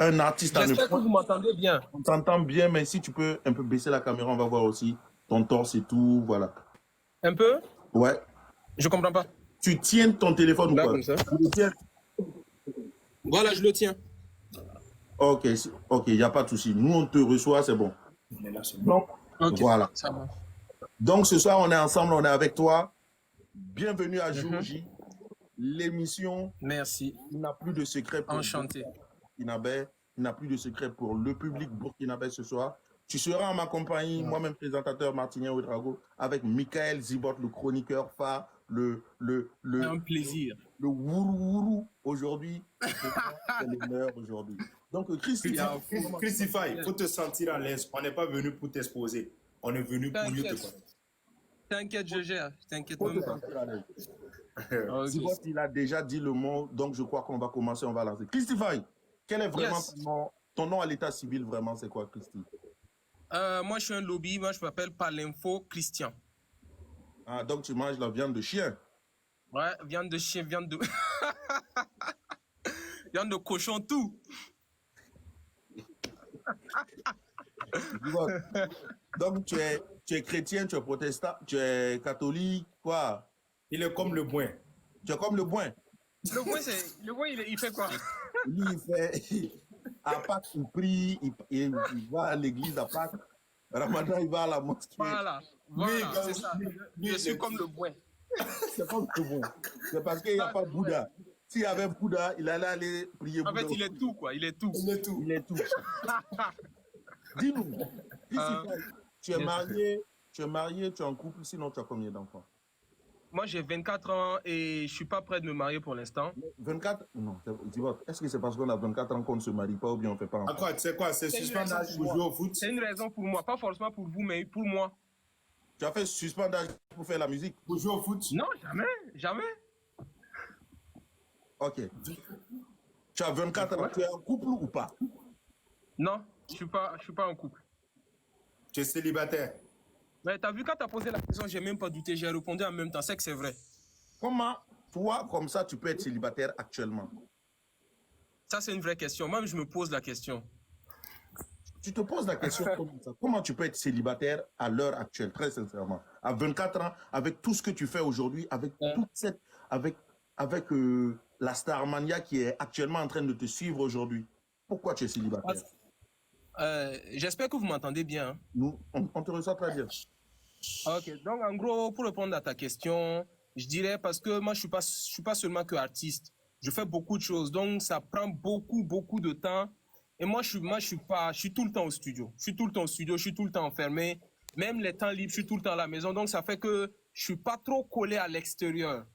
un artiste à ne J'espère que point. vous m'entendez bien. On t'entend bien, mais si tu peux un peu baisser la caméra, on va voir aussi ton torse et tout. Voilà. Un peu? Ouais. Je comprends pas. Tu tiens ton téléphone ou Là, pas? comme ça. Tu le tiens? Voilà, je le tiens. Ok, ok, il n'y a pas de souci. Nous, on te reçoit, c'est bon. Donc, Ok, voilà. ça marche. Donc, ce soir, on est ensemble, on est avec toi. Bienvenue à Jour Mhm. J, l'émission Merci. qui n'a plus de secret pour Enchanté. Burkinabé, qui n'a plus de secret pour le public burkinabé ce soir. Tu seras en ma compagnie, moi-même présentateur Martinien Ouedraogo, avec Michael Zibot, le chroniqueur phare, C'est un plaisir. le wourou aujourd'hui. C'est le meilleur aujourd'hui. Donc, Christophe, il faut te sentir à l'aise. On n'est pas venu pour t'exposer. On est venu pour mieux te connaître. T'inquiète, je gère. T'inquiète faut te même pas. sentir à l'aise. Ok. Zibot, il a déjà dit le mot, donc je crois qu'on va commencer, on va lancer. Christify, quel est vraiment Yes. ton nom à l'état civil, vraiment, c'est quoi, Christy? Moi, je suis un lobby. Moi, je m'appelle par l'info Christian. Ah, donc tu manges la viande de chien? Ouais, viande de chien, viande de... viande de cochon, tout. Zibot, donc tu es chrétien, tu es protestant, tu es catholique, quoi? Il est comme le boin. Tu es comme le boin. Le boin, il fait quoi? Lui, il fait... À Pâques, il prie, il va à l'église à Pâques. Ramadan, il va à la mosquée. Voilà, c'est ça. Je suis comme le boin. C'est comme le boin. C'est parce qu'il n'y a pas Bouddha. S'il y avait Bouddha, il allait aller prier En Bouddha. fait, il est tout, quoi. Il est tout. Il est tout. Il est tout. Dis-nous, tu es marié, tu es en couple, sinon tu as combien d'enfants? Moi, j'ai 24 ans et je suis pas prêt de me marier pour l'instant. 24? Non, est-ce que c'est parce qu'on a 24 ans qu'on ne se marie pas ou bien on ne fait pas À enfant? quoi? C'est quoi? C'est suspendage pour jouer au foot? C'est une raison pour moi, pas forcément pour vous, mais pour moi. Tu as fait suspendage pour faire la musique? Pour jouer au foot? Non, jamais, jamais. Ok. Tu as 24 ans, tu es en couple ou pas? Non, je suis pas en couple. Tu es célibataire? Mais t'as vu quand t'as posé la question, j'ai même pas douté, j'ai répondu en même temps, c'est que c'est vrai. Comment, toi, comme ça, tu peux être célibataire actuellement? Ça, c'est une vraie question. Moi, je me pose la question. Tu te poses la question comme ça. Comment tu peux être célibataire à l'heure actuelle, très sincèrement? À 24 ans, avec tout ce que tu fais aujourd'hui, avec toute cette, avec la Starmania qui est actuellement en train de te suivre aujourd'hui. Pourquoi tu es célibataire? J'espère que vous m'entendez bien. Hein. Nous, on te reçoit très bien. Ok, donc en gros, pour répondre à ta question, je dirais parce que moi, je suis pas seulement que artiste. Je fais beaucoup de choses, donc ça prend beaucoup de temps. Et moi, je suis tout le temps au studio. Je suis tout le temps au studio, je suis tout le temps enfermé. Même les temps libres, je suis tout le temps à la maison. Donc, ça fait que je suis pas trop collé à l'extérieur.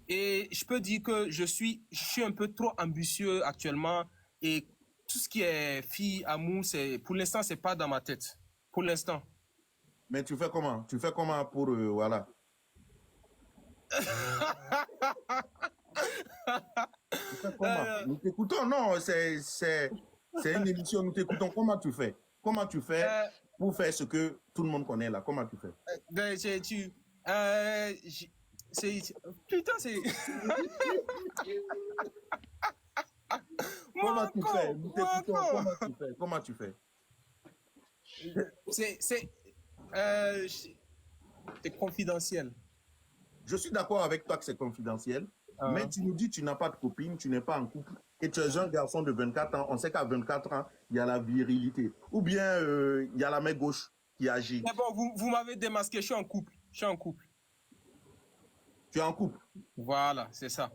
Et je peux dire que je suis un peu trop ambitieux actuellement. Et tout ce qui est fille, amour, pour l'instant, c'est pas dans ma tête. Pour l'instant. Mais tu fais comment? Tu fais comment pour, voilà. Tu fais comment? Nous t'écoutons, non, c'est une émission, nous t'écoutons. Comment tu fais? Comment tu fais pour faire ce que tout le monde connaît là? Comment tu fais? Putain, c'est... Comment tu fais? Nous t'écoutons. Comment tu fais? C'est confidentiel. Je suis d'accord avec toi que c'est confidentiel, mais tu nous dis que tu n'as pas de copine, tu n'es pas en couple, et tu es un garçon de 24 ans. On sait qu'à 24 ans, il y a la virilité. Ou bien, il y a la main gauche qui agit. Mais bon, vous m'avez démasqué, je suis en couple. Je suis en couple. Tu es en couple? Voilà, c'est ça.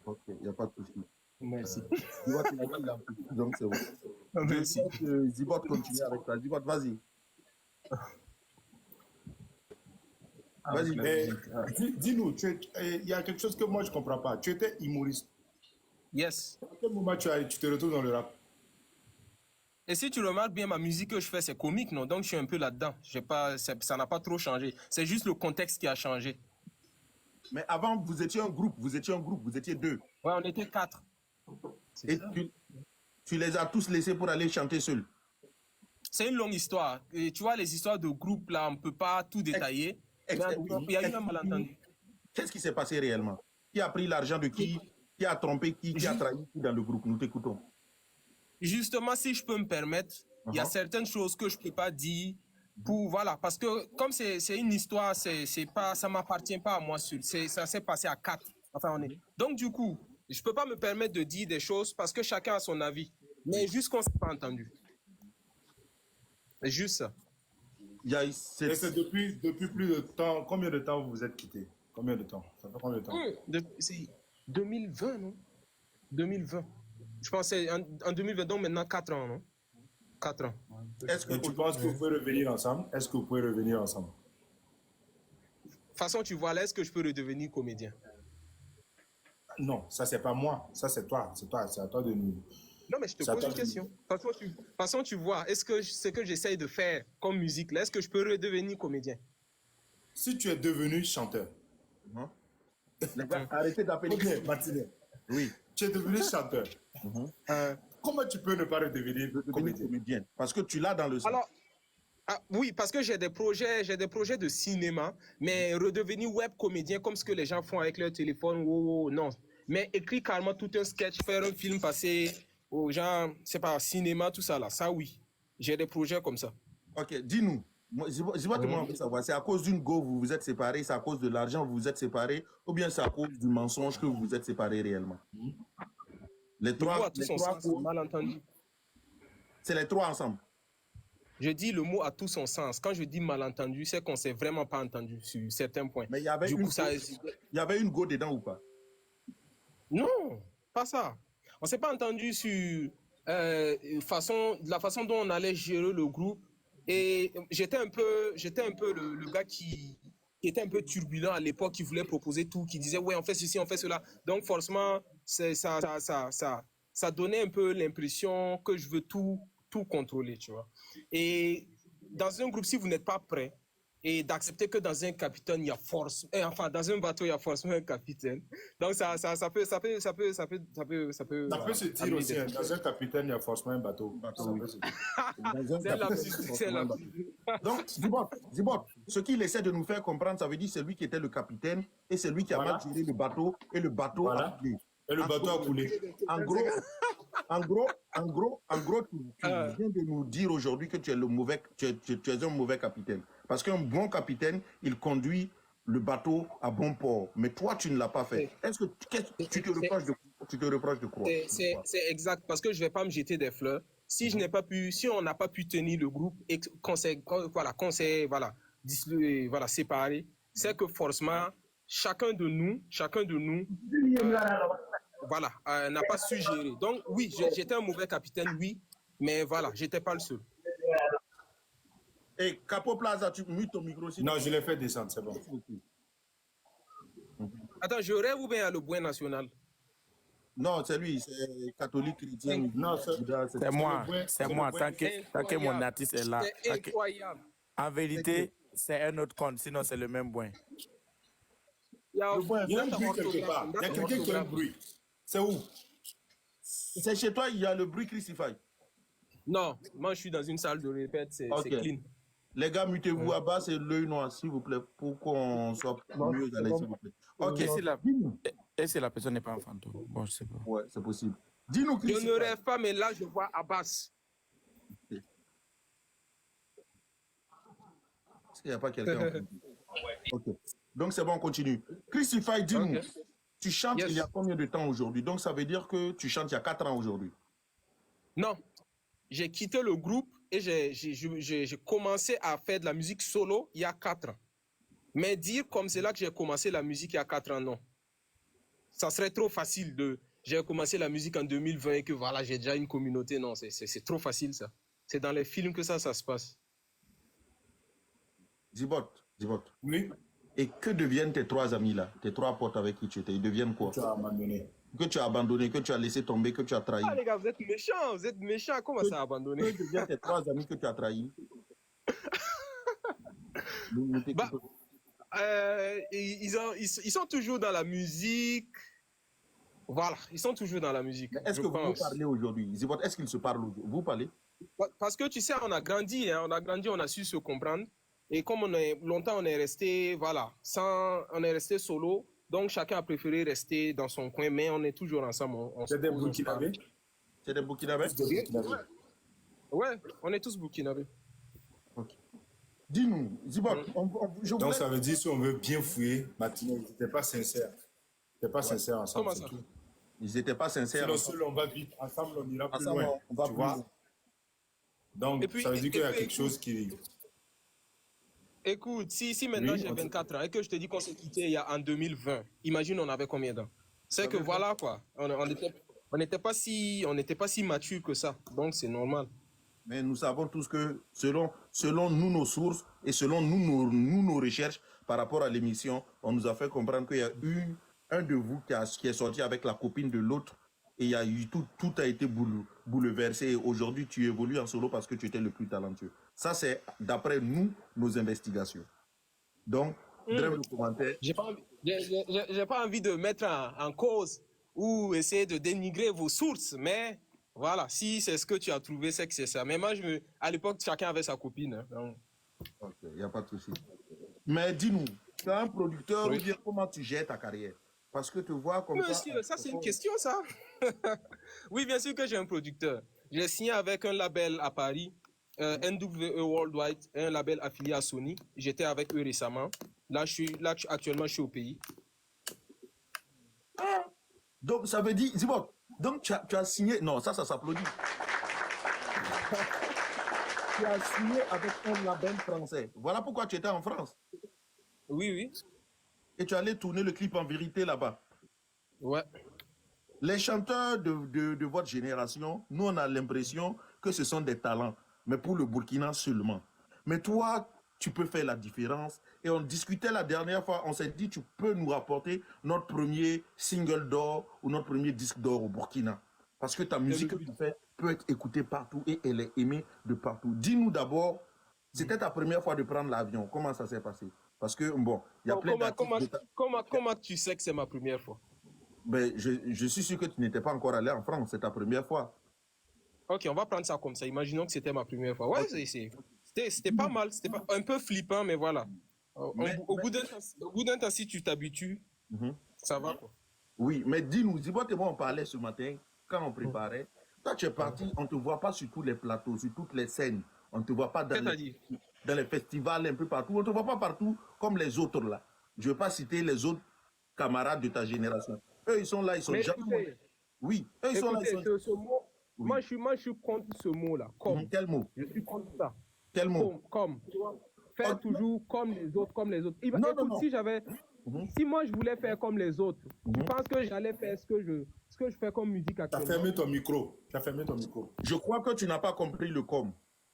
Ok, il n'y a pas de souci. Merci. Tu vois, tu l'as dit, donc c'est bon. Merci. Zibot continue avec toi. Zibot, vas-y. Vas-y. Dis-nous, il y a quelque chose que moi je ne comprends pas. Tu étais humoriste. Yes. À quel moment tu te retrouves dans le rap? Et si tu remarques bien, ma musique que je fais, c'est comique, non? Donc je suis un peu là-dedans. Ça n'a pas trop changé. C'est juste le contexte qui a changé. Mais avant, vous étiez un groupe, vous étiez deux. Ouais, on était 4. Et tu les as tous laissés pour aller chanter seuls? C'est une longue histoire. Et tu vois, les histoires de groupe, là, on ne peut pas tout détailler. Mais il y a eu un malentendu. Qu'est-ce qui s'est passé réellement? Qui a pris l'argent de qui? Qui a trompé qui? Qui a trahi qui dans le groupe? Nous t'écoutons. justement, si je peux me permettre, il y a certaines choses que je peux pas dire pour, voilà, parce que comme c'est une histoire, c'est pas, ça m'appartient pas à moi seul. Ça s'est passé à 4. Enfin, on est. Donc, du coup, je peux pas me permettre de dire des choses parce que chacun a son avis. Mais juste qu'on s'est pas entendu. C'est juste ça. Et c'est depuis plus de temps. Combien de temps vous vous êtes quittés? Combien de temps? Ça fait combien de temps? C'est 2020, non? 2020. Je pense que c'est en 2020, donc maintenant 4 ans, non? 4 ans. Est-ce que tu penses que vous pouvez revenir ensemble? Est-ce que vous pouvez revenir ensemble? De toute façon, tu vois là, est-ce que je peux redevenir comédien? Non, ça c'est pas moi. Ça c'est toi. C'est toi. C'est à toi de nous. Non, mais je te pose une question. De toute façon, tu vois, est-ce que ce que j'essaye de faire comme musique, là, est-ce que je peux redevenir comédien? Si tu es devenu chanteur. Arrêtez d'appeler. Ok, Martinet. Oui. Tu es devenu chanteur. Comment tu peux ne pas redevenir comédien? Parce que tu l'as dans le sang. Alors, oui, parce que j'ai des projets de cinéma, mais redevenir web comédien comme ce que les gens font avec leur téléphone, non. Mais écrire carrément tout un sketch, faire un film, passer aux gens, c'est pas cinéma, tout ça là, ça oui. J'ai des projets comme ça. Ok, dis-nous. Dis-moi que moi, on veut savoir. C'est à cause d'une go, vous vous êtes séparés, c'est à cause de l'argent, vous vous êtes séparés, ou bien c'est à cause du mensonge que vous vous êtes séparés réellement? Les Le mot trois, a tout son sens, malentendu. c'est les trois ensemble. Je dis le mot a tout son sens. Quand je dis malentendu, c'est qu'on s'est vraiment pas entendu sur certains points. Mais il y avait une go dedans ou pas? Non, pas ça. On s'est pas entendu sur la façon dont on allait gérer le groupe. Et j'étais un peu le gars qui était un peu turbulent à l'époque, qui voulait proposer tout, qui disait ouais, on fait ceci, on fait cela. Donc forcément, ça donnait un peu l'impression que je veux tout contrôler, tu vois. Et dans un groupe, si vous n'êtes pas prêt, et d'accepter que dans un capitaine, il y a dans un bateau, il y a forcément un capitaine. Donc ça peut se dire aussi, dans un capitaine, il y a forcément un bateau. Donc, Zibot, ce qu'il essaie de nous faire comprendre, ça veut dire c'est lui qui était le capitaine et c'est lui qui a mal géré le bateau et le bateau a coulé. Et le bateau a coulé. En gros, tu viens de nous dire aujourd'hui que tu es un mauvais capitaine. Parce qu'un bon capitaine, il conduit le bateau à bon port. Mais toi, tu ne l'as pas fait. Est-ce que tu te reproches de quoi? C'est exact, parce que je ne vais pas me jeter des fleurs. Si on n'a pas pu tenir le groupe et qu'on s'est séparés, c'est que forcément, chacun de nous n'a pas su gérer. Donc oui, j'étais un mauvais capitaine, oui, mais voilà, j'étais pas le seul. Et Capo Plaza, tu mutes ton micro aussi. Non, je l'ai fait descendre, c'est bon. Attends, je rêve ou bien le Buen National? Non, c'est lui, c'est catholique chrétien. Non, c'est moi, tant que mon artiste est là. C'est incroyable. En vérité, c'est un autre compte, sinon c'est le même Buen. Il y a un bruit quelque part. Il y a quelqu'un qui a un bruit. C'est où? C'est chez toi, il y a le bruit Crucify. Non, moi je suis dans une salle de répète, c'est clean. Les gars, mutez-vous à bas, c'est l'œil noir, s'il vous plaît, pour qu'on soit mieux à l'aise, s'il vous plaît. Ok. Et si la personne n'est pas en fantôme? Bon, je sais pas. Ouais, c'est possible. Dis-nous, Crucify. Je ne rêve pas, mais là, je vois Abbas. Est-ce qu'il n'y a pas quelqu'un? Ok. Donc, c'est bon, on continue. Crucify, dis-nous. Okay. Tu chantes il y a combien de temps aujourd'hui? Donc, ça veut dire que tu chantes il y a 4 ans aujourd'hui? Non. J'ai quitté le groupe et j'ai commencé à faire de la musique solo il y a 4 ans. Mais dire comme c'est là que j'ai commencé la musique il y a 4 ans, non. Ça serait trop facile de... J'ai commencé la musique en 2020 et que voilà, j'ai déjà une communauté. Non, c'est trop facile ça. C'est dans les films que ça se passe. Zibot. Oui. Et que deviennent tes 3 amis là? Tes 3 potes avec qui tu étais? Ils deviennent quoi? Tu as abandonné. Que tu as abandonné, que tu as laissé tomber, que tu as trahi. Ah les gars, vous êtes méchants. Comment ça abandonné? Que deviennent tes 3 amis que tu as trahis? Ils sont toujours dans la musique. Voilà, ils sont toujours dans la musique. Est-ce que vous parlez aujourd'hui? Est-ce qu'ils se parlent aujourd'hui? Vous parlez? Parce que tu sais, on a grandi, on a su se comprendre. Et comme longtemps on est resté, voilà, on est resté solo. Donc chacun a préféré rester dans son coin, mais on est toujours ensemble. C'est des Burkinabés? C'est des Burkinabés? Ouais, on est tous burkinabés. Ok. Dis-nous, Zibot, donc ça veut dire si on veut bien fouiller, Martinez, ils n'étaient pas sincères. Ils n'étaient pas sincères ensemble. Comment ça? Ils n'étaient pas sincères. Sinon, seul on va vite, ensemble on ira plus ensemble, loin. on va tu plus vois? loin. Donc Et puis, ça veut dire qu'il y a quelque chose qui... Écoute, si maintenant Oui, j'ai 24 ans et que je te dis qu'on s'est quitté en 2020, imagine on avait combien d'ans? C'est que voilà quoi, on n'était pas si mature que ça, donc c'est normal. Mais nous savons tous que selon nous, nos sources et selon nous, nos recherches par rapport à l'émission, on nous a fait comprendre qu'il y a eu un de vous qui est sorti avec la copine de l'autre et il y a eu tout a été bouleversé. Et aujourd'hui, tu évolues en solo parce que tu étais le plus talentueux. Ça, c'est d'après nous, nos investigations. Donc, dresse le commentaire. J'ai pas envie de mettre en cause ou essayer de dénigrer vos sources, mais voilà, si c'est ce que tu as trouvé, c'est que c'est ça. Mais moi, à l'époque, chacun avait sa copine. Hein, donc... Ok, il n'y a pas de souci. Mais dis-nous, tu es un producteur ou bien comment tu gères ta carrière? Parce que tu vois comme Monsieur, ça c'est une question, ça. Oui, bien sûr que j'ai un producteur. J'ai signé avec un label à Paris, NWE Worldwide, un label affilié à Sony. J'étais avec eux récemment. Actuellement, je suis au pays. Donc, ça veut dire, Zibot, donc tu as signé, non, ça s'applaudit. Tu as signé avec un label français. Voilà pourquoi tu étais en France. Oui, oui. Et tu allais tourner le clip en vérité là-bas. Ouais. Les chanteurs de votre génération, nous, on a l'impression que ce sont des talents, mais pour le Burkina seulement. Mais toi, tu peux faire la différence. Et on discutait la dernière fois, on s'est dit, tu peux nous rapporter notre premier single d'or ou notre premier disque d'or au Burkina. Parce que ta musique que tu fais peut être écoutée partout et elle est aimée de partout. Dis-nous d'abord, c'était ta première fois de prendre l'avion. Comment ça s'est passé? Parce que, bon, il y a plein d'artistes... Comment tu sais que c'est ma première fois? Ben, je suis sûr que tu n'étais pas encore allé en France, c'est ta première fois. Ok, on va prendre ça comme ça. Imaginons que c'était ma première fois. Ouais, c'était pas mal. C'était un peu flippant, mais voilà. Au bout d'un temps, si tu t'habitues, ça va quoi. Oui, mais dis-nous, dis-moi, on parlait ce matin, quand on préparait. Toi, tu es parti, on ne te voit pas sur tous les plateaux, sur toutes les scènes. On ne te voit pas dans les festivals, un peu partout. On ne te voit pas partout comme les autres là. Je ne veux pas citer les autres camarades de ta génération. Eux, ils sont là, ils sont jamais... Oui, eux, ils sont là, ils sont... Ce mot, oui. Moi, je suis contre ce mot-là. Comme. Quel mot? Je suis contre ça. Quel mot? Comme. Tu vois, faire toujours comme les autres, comme les autres. Non, écoute, non. Si moi, je voulais faire comme les autres, je pense que j'allais faire ce que je fais comme musique actuellement. Tu as fermé ton micro. Je crois que tu n'as pas compris le com.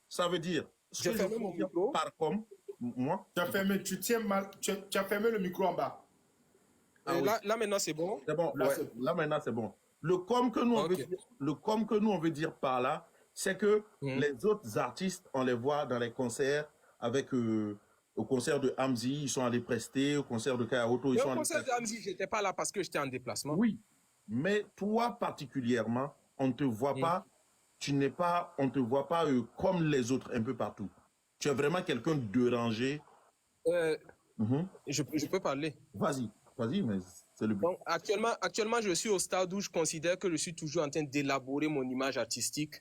Ça veut dire... J'ai fermé mon micro. Par com, moi... Tu as fermé, tu tiens mal, tu as fermé le micro en bas. Ah, oui. Là, maintenant, c'est bon. C'est bon, là maintenant, c'est bon. Le com que nous, on veut dire par là, c'est que les autres artistes, on les voit dans les concerts avec... au concert de Hamzi, ils sont allés prester. Au concert de Kayaoto, ils sont allés prester. Au concert de Hamzi, je n'étais pas là parce que j'étais en déplacement. Oui, mais toi particulièrement, on ne te voit pas, on te voit pas comme les autres un peu partout. Tu es vraiment quelqu'un de rangé. Je peux parler. Vas-y, mais c'est le but. Donc, actuellement, je suis au stade où je considère que je suis toujours en train d'élaborer mon image artistique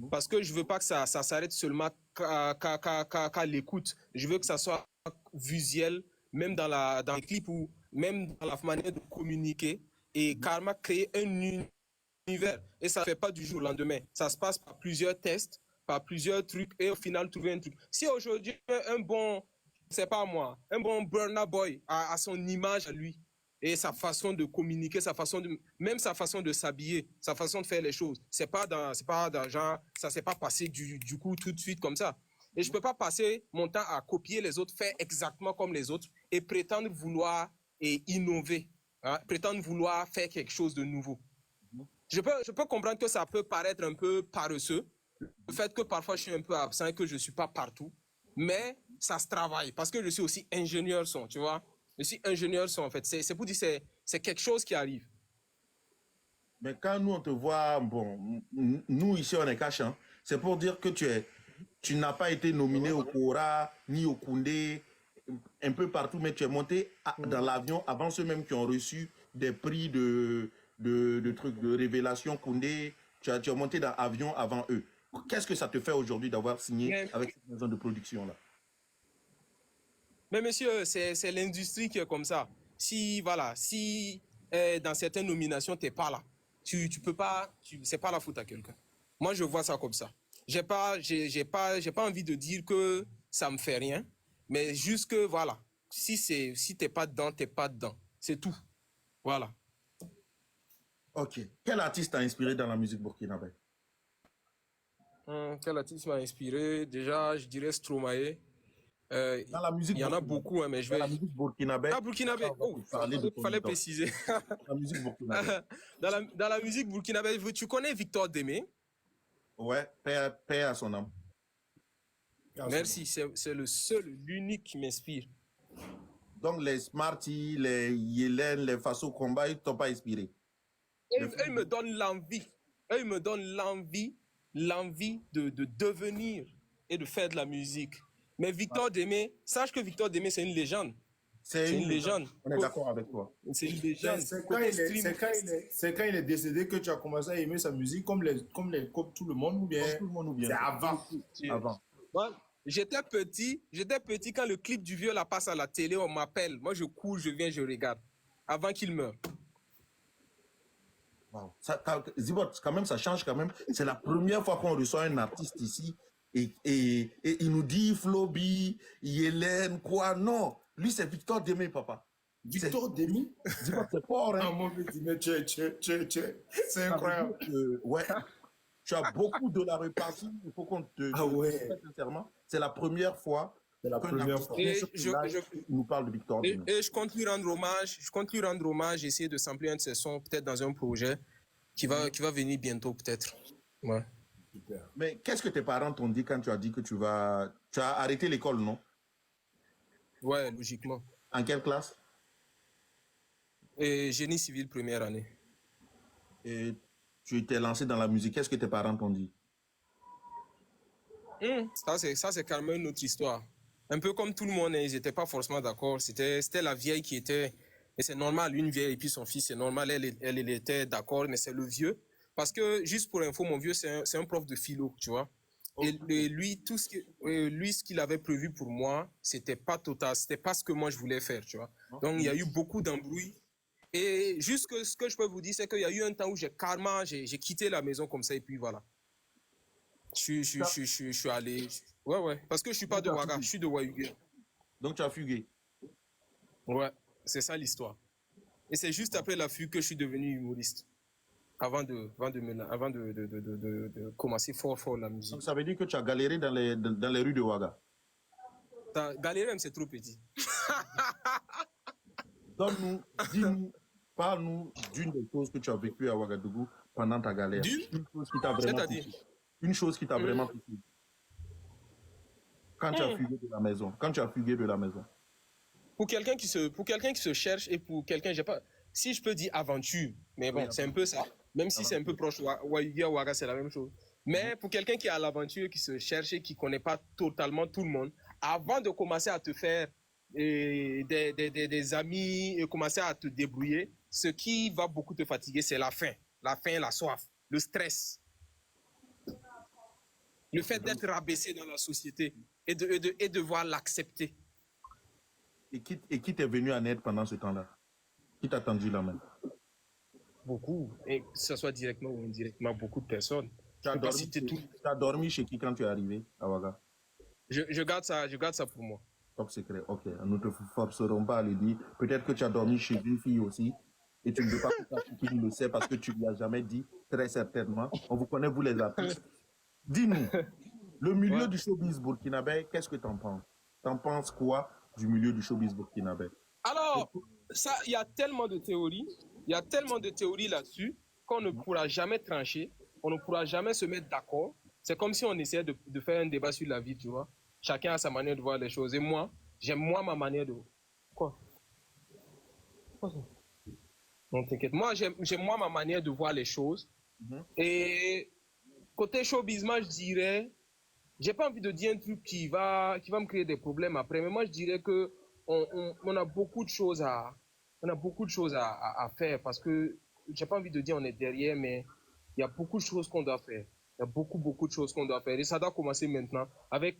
parce que je ne veux pas que ça s'arrête seulement qu'à l'écoute. Je veux que ça soit visuel, même dans les clips ou même dans la manière de communiquer et carrément créer un univers. Et ça ne fait pas du jour au lendemain. Ça se passe par plusieurs tests, par plusieurs trucs et au final, trouver un truc. Si aujourd'hui, un bon Burna Boy a son image à lui, et sa façon de communiquer, même sa façon de s'habiller, sa façon de faire les choses. C'est pas genre, ça s'est pas passé du coup tout de suite comme ça. Et je peux pas passer mon temps à copier les autres, faire exactement comme les autres et prétendre vouloir innover, hein, prétendre vouloir faire quelque chose de nouveau. Je peux comprendre que ça peut paraître un peu paresseux, le fait que parfois je suis un peu absent et que je suis pas partout, mais ça se travaille parce que je suis aussi ingénieur son, tu vois. Je suis ingénieur son, en fait. C'est pour dire que c'est quelque chose qui arrive. Mais quand nous, on te voit, bon, nous, ici, on est cachant. C'est pour dire que tu n'as pas été nominé au Kora, ni au Koundé, un peu partout, mais tu es monté dans l'avion avant ceux même qui ont reçu des prix de trucs de révélation Koundé. tu as monté dans Avion avant eux. Qu'est-ce que ça te fait aujourd'hui d'avoir signé avec cette maison de production-là? Mais monsieur, c'est l'industrie qui est comme ça. Si, voilà, si dans certaines nominations, tu n'es pas là, tu peux pas, c'est pas la faute à quelqu'un. Moi, je vois ça comme ça. J'ai pas envie de dire que ça me fait rien, mais juste que, voilà, si t'es pas dedans, t'es pas dedans. C'est tout. Voilà. Ok. Quel artiste t'a inspiré dans la musique burkinabé? Quel artiste m'a inspiré? Déjà, je dirais Stromae. Dans la musique il y en a beaucoup, hein, mais je vais... Dans la musique burkinabé. Ah, burkinabé. Oh, fallait préciser. La musique burkinabé. Dans la musique burkinabé, tu connais Victor Démé? Ouais, paix à son âme. Merci, c'est le seul, l'unique qui m'inspire. Donc les Smarty, les Yellen, les Faso Combat, ils ne t'ont pas inspiré? Ils me donnent l'envie. Ils me donnent l'envie de devenir et de faire de la musique. Mais Victor Démé, sache que Victor Démé, c'est une légende. C'est une légende. On est d'accord avec toi. C'est une légende. C'est quand il est décédé que tu as commencé à aimer sa musique comme tout le monde ou bien c'est avant? Ouais. J'étais petit quand le clip du vieux la passe à la télé, on m'appelle. Moi, je cours, je viens, je regarde. Avant qu'il meure. Wow. Zibot, quand même, ça change quand même. C'est la première fois qu'on reçoit un artiste ici et il nous dit Floby, Yellen, quoi. Non, lui, c'est Victor Démé, papa. Victor Démé? Zibot, c'est fort, hein. C'est incroyable. Ouais. Tu as beaucoup de la répartie. Il faut qu'on te dise sincèrement. C'est la première fois. C'est la première fois. Et il nous parle de Victor Démé. Et je compte lui rendre hommage. Je compte lui rendre hommage. Essayer de sampler un de ses sons, peut-être dans un projet qui va venir bientôt, peut-être. Ouais. Super. Mais qu'est-ce que tes parents t'ont dit quand tu as dit que tu as arrêté l'école, non? Ouais, logiquement. En quelle classe? Et génie civil, première année. Et tu t'es lancé dans la musique. Qu'est-ce que tes parents t'ont dit? Ça, c'est carrément une autre histoire. Un peu comme tout le monde, ils n'étaient pas forcément d'accord. C'était la vieille qui était... Et c'est normal, une vieille et puis son fils, c'est normal, elle était d'accord, mais c'est le vieux. Parce que, juste pour info, mon vieux, c'est un prof de philo, tu vois. Okay. Et lui, ce qu'il avait prévu pour moi, c'était pas total, c'était pas ce que moi je voulais faire, tu vois. Okay. Donc, il y a eu beaucoup d'embrouilles. Et juste ce que je peux vous dire, c'est qu'il y a eu un temps où j'ai quitté la maison comme ça, et puis voilà. Je suis allé... Ouais. Parce que je suis pas de Ouaga, je suis de Ouahugué. Donc, tu as fugué? Ouais, c'est ça l'histoire. Et c'est juste après la fugue que je suis devenu humoriste. Avant de commencer fort la musique. Donc, ça veut dire que tu as galéré dans les rues de Ouaga? Galérer même, c'est trop petit. Donne-nous, dis-nous, parle-nous d'une des choses que tu as vécues à Ouagadougou pendant ta galère. Une chose qui t'a vraiment touché. Une chose qui t'a vraiment touché. Quand tu as fugué de la maison. Quand tu as fugué de la maison. Pour quelqu'un qui se cherche et pour quelqu'un, si je peux dire aventure, mais bon, c'est un peu ça. Même si c'est un peu proche, Ouahugué, Ouaga, c'est la même chose. Mais pour quelqu'un qui est à l'aventure, qui se cherche et qui ne connaît pas totalement tout le monde, avant de commencer à te faire des amis et commencer à te débrouiller, ce qui va beaucoup te fatiguer, c'est la faim, la soif, le stress. Le fait d'être rabaissé dans la société et de devoir l'accepter. Et qui t'est venu en aide pendant ce temps-là? Qui t'a tendu la main? Beaucoup, et que ce soit directement ou indirectement, beaucoup de personnes. Tu as dormi chez qui quand tu es arrivé à Ouaga? Je garde ça pour moi. Top secret, ok. Nous ne te forcerons pas à le dire. Peut-être que tu as dormi chez une fille aussi et tu ne veux pas que tu le sais parce que tu ne lui as jamais dit, très certainement. On vous connaît, vous les artistes. Dis-nous, le milieu du showbiz burkinabé, qu'est-ce que tu en penses? Tu en penses quoi du milieu du showbiz burkinabé? Alors, ça, il y a tellement de théories, là-dessus qu'on ne pourra jamais trancher, on ne pourra jamais se mettre d'accord. C'est comme si on essayait de faire un débat sur la vie, tu vois. Chacun a sa manière de voir les choses. Et moi, j'aime ma manière de... Quoi ça? Non, t'inquiète. Moi, j'aime ma manière de voir les choses. Et côté showbiz, moi, je dirais... J'ai pas envie de dire un truc qui va me créer des problèmes après, mais moi, je dirais que on a beaucoup de choses à faire parce que j'ai pas envie de dire on est derrière, mais Il y a beaucoup de choses qu'on doit faire. Il y a beaucoup de choses qu'on doit faire. Et ça doit commencer maintenant avec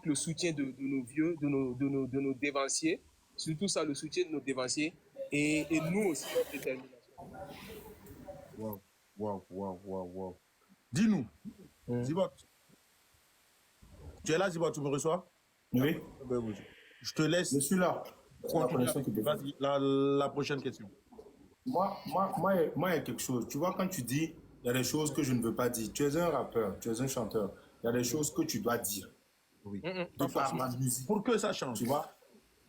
le soutien de nos vieux, de nos dévanciers. Surtout ça, le soutien de nos dévanciers. Et nous aussi, notre détermination. Wow. Dis-nous, Zibot. Tu es là, Zibot, tu me reçois? Oui. Je te laisse. Je suis là. Vas-y, la prochaine question. Moi, il y a quelque chose. Tu vois, quand tu dis, il y a des choses que je ne veux pas dire. Tu es un rappeur, tu es un chanteur. Il y a des choses que tu dois dire. Oui. De par la musique. Pour que ça change. Tu vois?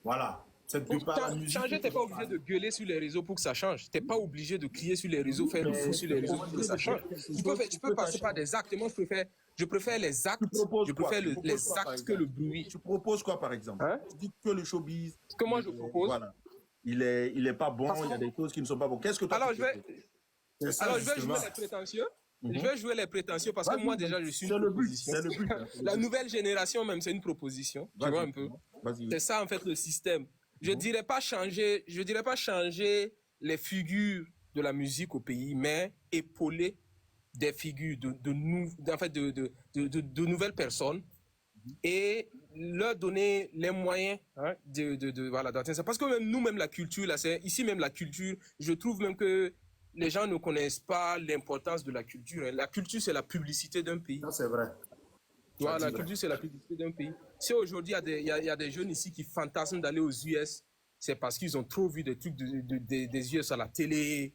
Voilà. Pour changer, tu n'es pas obligé de gueuler sur les réseaux pour que ça change. Tu n'es pas obligé de crier sur les réseaux, faire le fou sur les réseaux pour que ça change. Tu peux passer par des actes. Moi, je préfère les actes. Je préfère les actes que le bruit. Tu proposes quoi, par exemple? Tu dis que le showbiz. Ce que moi, je propose. Voilà. Il est pas bon, il y a des choses qui ne sont pas bonnes. Qu'est-ce que tu Alors, je vais jouer les prétentieux. Je vais jouer les prétentieux parce que moi, déjà, je suis une proposition. C'est le but. La nouvelle génération, même, c'est une proposition. Tu vois un peu? C'est ça, en fait, le système. Je dirais pas changer les figures de la musique au pays, mais épauler des figures de nouvelles personnes et leur donner les moyens voilà, d'atteindre ça. Parce que même nous-mêmes, la culture, là, ici même la culture, je trouve même que les gens ne connaissent pas l'importance de la culture. La culture, c'est la publicité d'un pays. Ça, c'est vrai. Voilà, la culture, c'est la publicité d'un pays. Si aujourd'hui, il y a des jeunes ici qui fantasment d'aller aux US, c'est parce qu'ils ont trop vu des trucs des US à la télé,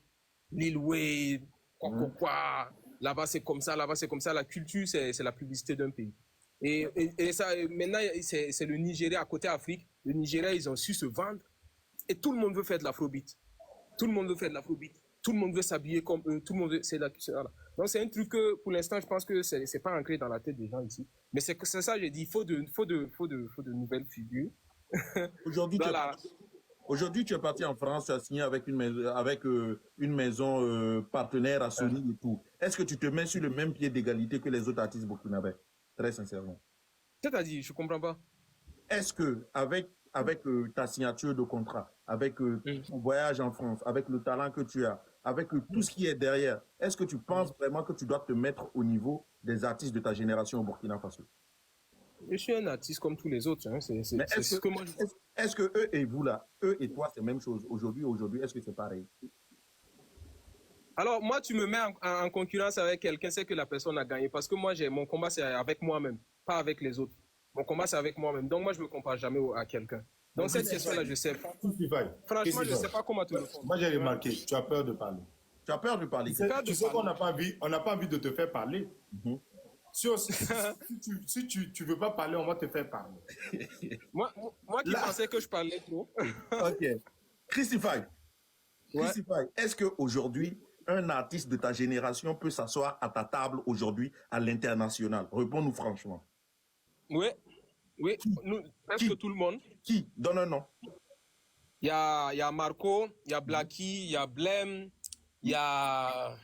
Lil Wayne, quoi. Là-bas, c'est comme ça, là-bas, c'est comme ça. La culture, c'est la publicité d'un pays. Et ça, maintenant, c'est le Nigeria à côté Afrique. Le Nigeria, ils ont su se vendre. Et tout le monde veut faire de l'afrobeat. Tout le monde veut faire de l'afrobeat. Tout le monde veut s'habiller comme eux. Tout le monde veut. Voilà. Donc, c'est un truc que, pour l'instant, je pense que c'est pas ancré dans la tête des gens ici. Mais c'est ça, j'ai dit. Il faut de nouvelles figures. Aujourd'hui, tu es parti en France, tu as signé avec une maison partenaire à Sony et tout. Est-ce que tu te mets sur le même pied d'égalité que les autres artistes burkinabés? Très sincèrement. C'est-à-dire, je comprends pas. Est-ce que avec ta signature de contrat, avec ton voyage en France, avec le talent que tu as, avec tout ce qui est derrière, est-ce que tu penses vraiment que tu dois te mettre au niveau des artistes de ta génération au Burkina Faso? Je suis un artiste comme tous les autres. Hein. Est-ce que eux et vous là, eux et toi, c'est la même chose aujourd'hui, est-ce que c'est pareil? Alors, moi, tu me mets en concurrence avec quelqu'un, c'est que la personne a gagné. Parce que moi, mon combat, c'est avec moi-même, pas avec les autres. Mon combat, c'est avec moi-même. Donc, moi, je ne me compare jamais à quelqu'un. Donc, cette question-là, je ne sais pas. Franchement, je ne sais pas comment te répondre. Moi, j'ai remarqué, tu as peur de parler. Tu as peur de parler. Tu sais qu'on n'a pas envie de te faire parler. Si tu veux pas parler, on va te faire parler. moi qui pensais que je parlais trop. Ok. Christify. Est-ce qu'aujourd'hui, un artiste de ta génération peut s'asseoir à ta table aujourd'hui à l'international? Réponds-nous franchement. Oui, presque tout le monde. Qui? Donne un nom. Il y a Marco, il y a Blacky, il y a Blem, il y a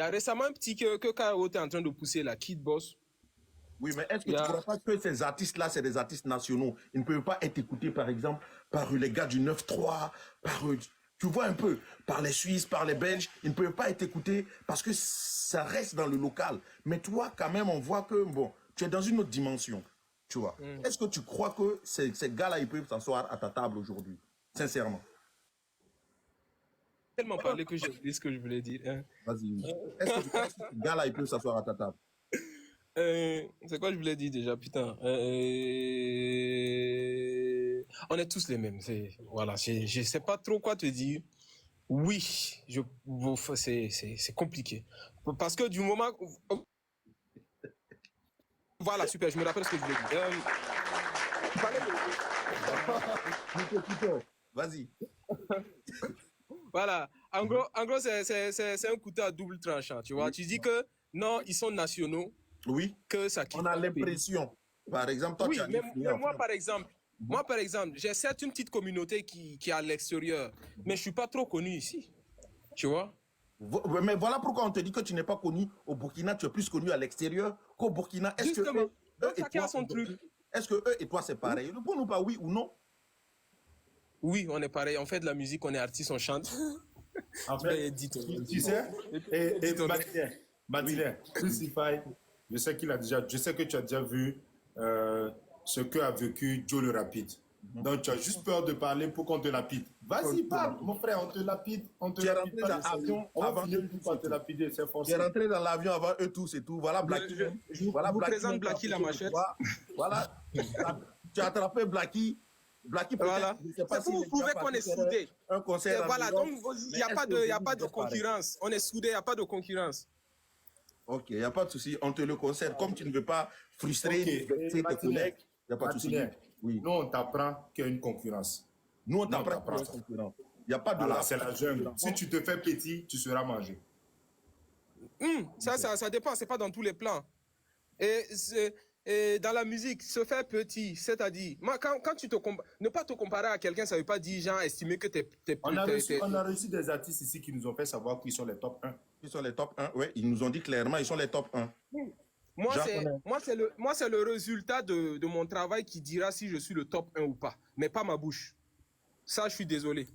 récemment un petit que K.O. est en train de pousser, la Kid Boss. Oui, mais est-ce que tu ne crois pas que ces artistes-là, c'est des artistes nationaux? Ils ne peuvent pas être écoutés, par exemple, par les gars du 9-3, tu vois un peu, par les Suisses, par les Belges. Ils ne peuvent pas être écoutés parce que ça reste dans le local. Mais toi, quand même, on voit que, bon, tu es dans une autre dimension, tu vois. Est-ce que tu crois que ces gars-là, ils peuvent s'asseoir à ta table aujourd'hui? Sincèrement. Tellement parlé que j'ai oublié ce que je voulais dire. Hein. Vas-y. Est-ce que tu penses que ces gars-là, ils peuvent s'asseoir à ta table? C'est quoi je voulais dire déjà, putain. On est tous les mêmes. Voilà, je sais pas trop quoi te dire. Oui, c'est compliqué. Parce que du moment... Voilà, super, je me rappelle ce que je voulais dire. Vas-y. Voilà, en gros c'est un couteau à double tranchant, tu vois. Tu dis que non, ils sont nationaux. Oui. Que ça on a l'impression. Par exemple, toi, oui, mais moi, par exemple, j'ai certes une petite communauté qui est à l'extérieur, mais je suis pas trop connu ici. Tu vois? Mais voilà pourquoi on te dit que tu n'es pas connu au Burkina, tu es plus connu à l'extérieur qu'au Burkina. Est-ce que eux et toi, c'est pareil? Réponds-nous pas oui ou non. Oui, on est pareil. On fait de la musique, on est artiste, on chante. En fait, tu sais, et Matilien, Crucify, je sais que tu as déjà vu ce que a vécu Joe le Rapide. Donc, tu as juste peur de parler pour qu'on te lapide. Vas-y, parle, mon frère, on te lapide. Tu es rentré dans l'avion avant eux tous. Tu es rentré dans l'avion avant eux tous et tout. Voilà Blacky. Je vous présente Blacky la machette. Voilà. Tu as attrapé Blacky. Blacky, voilà. C'est pour vous prouver qu'on est soudés. Un concert. Voilà, donc il n'y a pas de concurrence. On est soudés, il n'y a pas de concurrence. Ok, il n'y a pas de souci. On te le concède. Comme tu ne veux pas frustrer tes collègues, il n'y a pas de souci. Oui. Nous, on t'apprend qu'il y a une concurrence. Nous, on t'apprend qu'il y a une concurrence. Il n'y a pas de voilà, c'est la jungle. Si tu te fais petit, tu seras mangé. Ça dépend, c'est pas dans tous les plans. Et dans la musique, se faire petit, c'est-à-dire, quand tu te ne pas te comparer à quelqu'un, ça ne veut pas dire, genre, estimer que t'es on a reçu des artistes ici qui nous ont fait savoir qu'ils sont les top 1. Ils sont les top 1, oui. Ils nous ont dit clairement, ils sont les top 1. Moi, c'est le résultat de mon travail qui dira si je suis le top 1 ou pas, mais pas ma bouche. Ça, je suis désolé.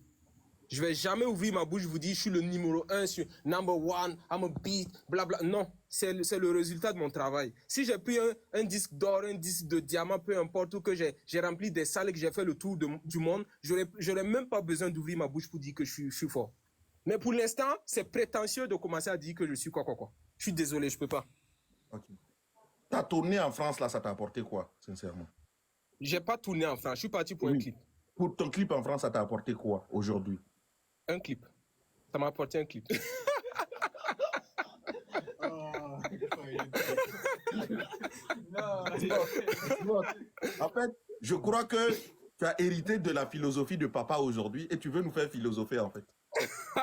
Je vais jamais ouvrir ma bouche, je vous dis, je suis le numéro 1, je suis number one, I'm a beat, blabla. Non, c'est le résultat de mon travail. Si j'ai pris un disque d'or, un disque de diamant, peu importe, ou que j'ai rempli des salles et que j'ai fait le tour du monde, j'aurais même pas besoin d'ouvrir ma bouche pour dire que je suis fort. Mais pour l'instant, c'est prétentieux de commencer à dire que je suis quoi. Je suis désolé, je peux pas. Ok. Ta tournée en France, là, ça t'a apporté quoi, sincèrement? J'ai pas tourné en France, je suis parti pour un clip. Pour ton clip en France, ça t'a apporté quoi, aujourd'hui? Un clip. Ça m'a apporté un clip. En fait, je crois que tu as hérité de la philosophie de papa aujourd'hui et tu veux nous faire philosopher, en fait.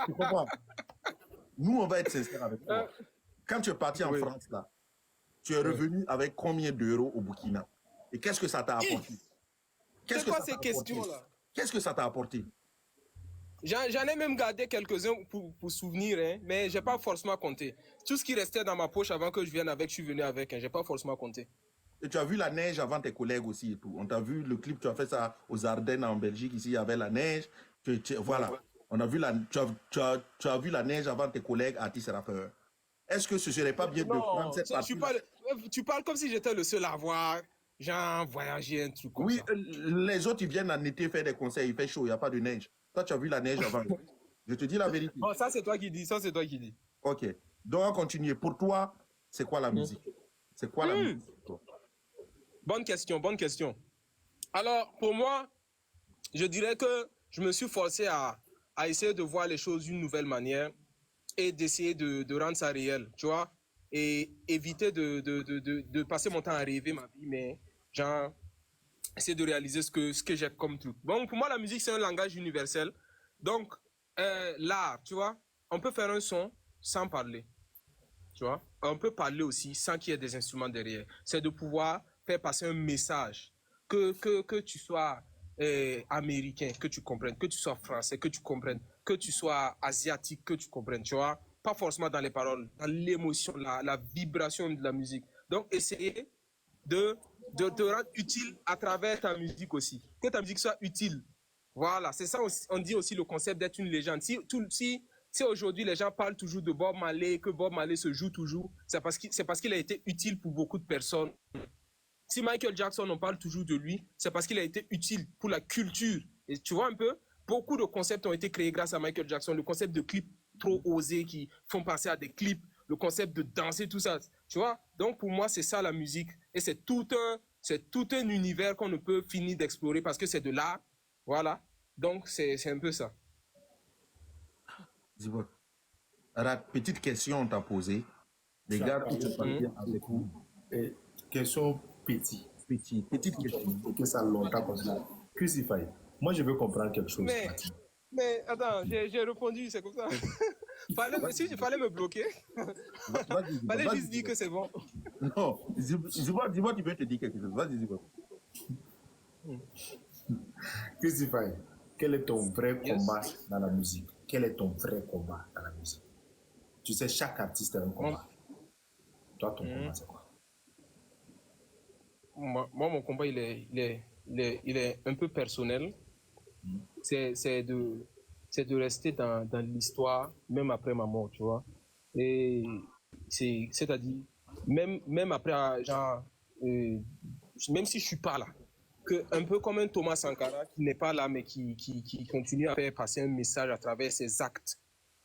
Tu comprends? Nous, on va être sincères avec toi. Quand tu es parti en France, là, tu es revenu avec combien d'euros au Burkina? Et qu'est-ce que ça t'a apporté? C'est quoi ces questions-là? Qu'est-ce que ça t'a apporté? J'en ai même gardé quelques-uns pour souvenir, hein, mais je n'ai pas forcément compté. Tout ce qui restait dans ma poche avant que je vienne avec, je suis venu avec, hein, je n'ai pas forcément compté. Et tu as vu la neige avant tes collègues aussi et tout. On t'a vu le clip, tu as fait ça aux Ardennes en Belgique, ici il y avait la neige. Voilà, on a vu tu as vu la neige avant tes collègues artistes et rappeurs. Est-ce que ce serait pas bien de prendre cette partie? Tu parles comme si j'étais le seul à voir, genre voyager, un truc comme ça. Les autres ils viennent en été faire des concerts, il fait chaud, il n'y a pas de neige. Toi, tu as vu la neige avant. Je te dis la vérité. Bon, ça, c'est toi qui dis. Ok. Donc, on continue. Pour toi, c'est quoi la musique? C'est quoi la musique pour toi? Bonne question. Alors, pour moi, je dirais que je me suis forcé à essayer de voir les choses d'une nouvelle manière et d'essayer de rendre ça réel, tu vois, et éviter de passer mon temps à rêver ma vie, mais genre, essayer de réaliser ce que j'ai comme truc. Bon, pour moi, la musique, c'est un langage universel. Donc, l'art, tu vois, on peut faire un son sans parler, tu vois. On peut parler aussi sans qu'il y ait des instruments derrière. C'est de pouvoir faire passer un message, que tu sois américain, que tu comprennes, que tu sois français, que tu comprennes, que tu sois asiatique, que tu comprennes, tu vois. Pas forcément dans les paroles, dans l'émotion, la vibration de la musique. Donc, essayer de te rendre utile à travers ta musique aussi. Que ta musique soit utile. Voilà, c'est ça, on dit aussi le concept d'être une légende. Si aujourd'hui les gens parlent toujours de Bob Marley, que Bob Marley se joue toujours, c'est parce qu'il a été utile pour beaucoup de personnes. Si Michael Jackson, on parle toujours de lui, c'est parce qu'il a été utile pour la culture. Et tu vois un peu, beaucoup de concepts ont été créés grâce à Michael Jackson. Le concept de clips trop osés qui font penser à des clips, le concept de danser, tout ça. Tu vois? Donc pour moi, c'est ça la musique. Et c'est tout un univers qu'on ne peut finir d'explorer parce que c'est de l'art. Voilà. Donc c'est un peu ça. Dis-moi. Petite question on t'a posée. Les gars, qui te parlent avec vous. Question petite question. Et que ça longtemps comme ça. Crucify. Moi, je veux comprendre quelque chose. Mais attends, j'ai répondu, c'est comme ça. Si il fallait me bloquer, fallait juste dire que c'est bon. Non, dis-moi, tu veux te dire quelque chose. Vas-y, dis-moi. Crucify, quel est ton vrai combat dans la musique? Quel est ton vrai combat dans la musique? Tu sais, chaque artiste a un combat. Toi, ton combat, c'est quoi? Moi, mon combat, il est un peu personnel. C'est c'est de rester dans l'histoire, même après ma mort, tu vois. Et c'est-à-dire, même après, genre, même si je suis pas là, un peu comme un Thomas Sankara qui n'est pas là, mais qui continue à faire passer un message à travers ses actes.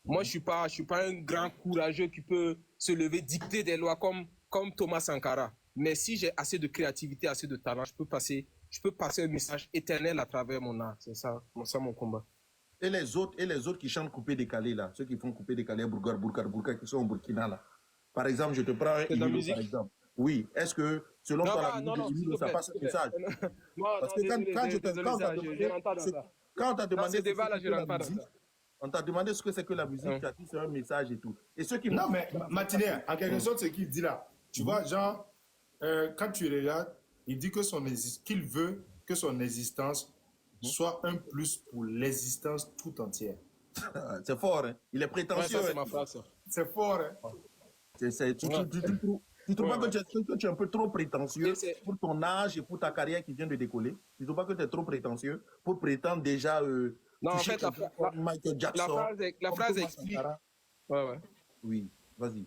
Moi, je suis pas un grand courageux qui peut se lever, dicter des lois comme Thomas Sankara. Mais si j'ai assez de créativité, assez de talent, je peux passer un message éternel à travers mon art. C'est ça mon combat. Et les autres qui chantent coupé décalé là, ceux qui font coupé décalé, Burkar, qui sont au Burkina là. Par exemple, je te prends un Inulo, par exemple. Oui, est-ce que selon toi la musique de Inulo, ça passe un message? Parce que quand on t'a demandé on t'a demandé ce que c'est que la musique, tu as dit c'est un message et tout. Et ceux qui non, mais Martinet, en quelque sorte, ce qu'il dit là, tu vois, genre, quand tu regardes, il dit que qu'il veut que son existence soit un plus pour l'existence tout entière. C'est fort, hein? Il est prétentieux. Ouais, ça, c'est ma phrase. C'est fort, hein? Tu trouves pas que tu es un peu trop prétentieux pour ton âge et pour ta carrière qui vient de décoller? Tu trouves pas que tu es trop prétentieux pour prétendre déjà non, en fait, Michael Jackson, la phrase explique. Ouais. Oui, vas-y.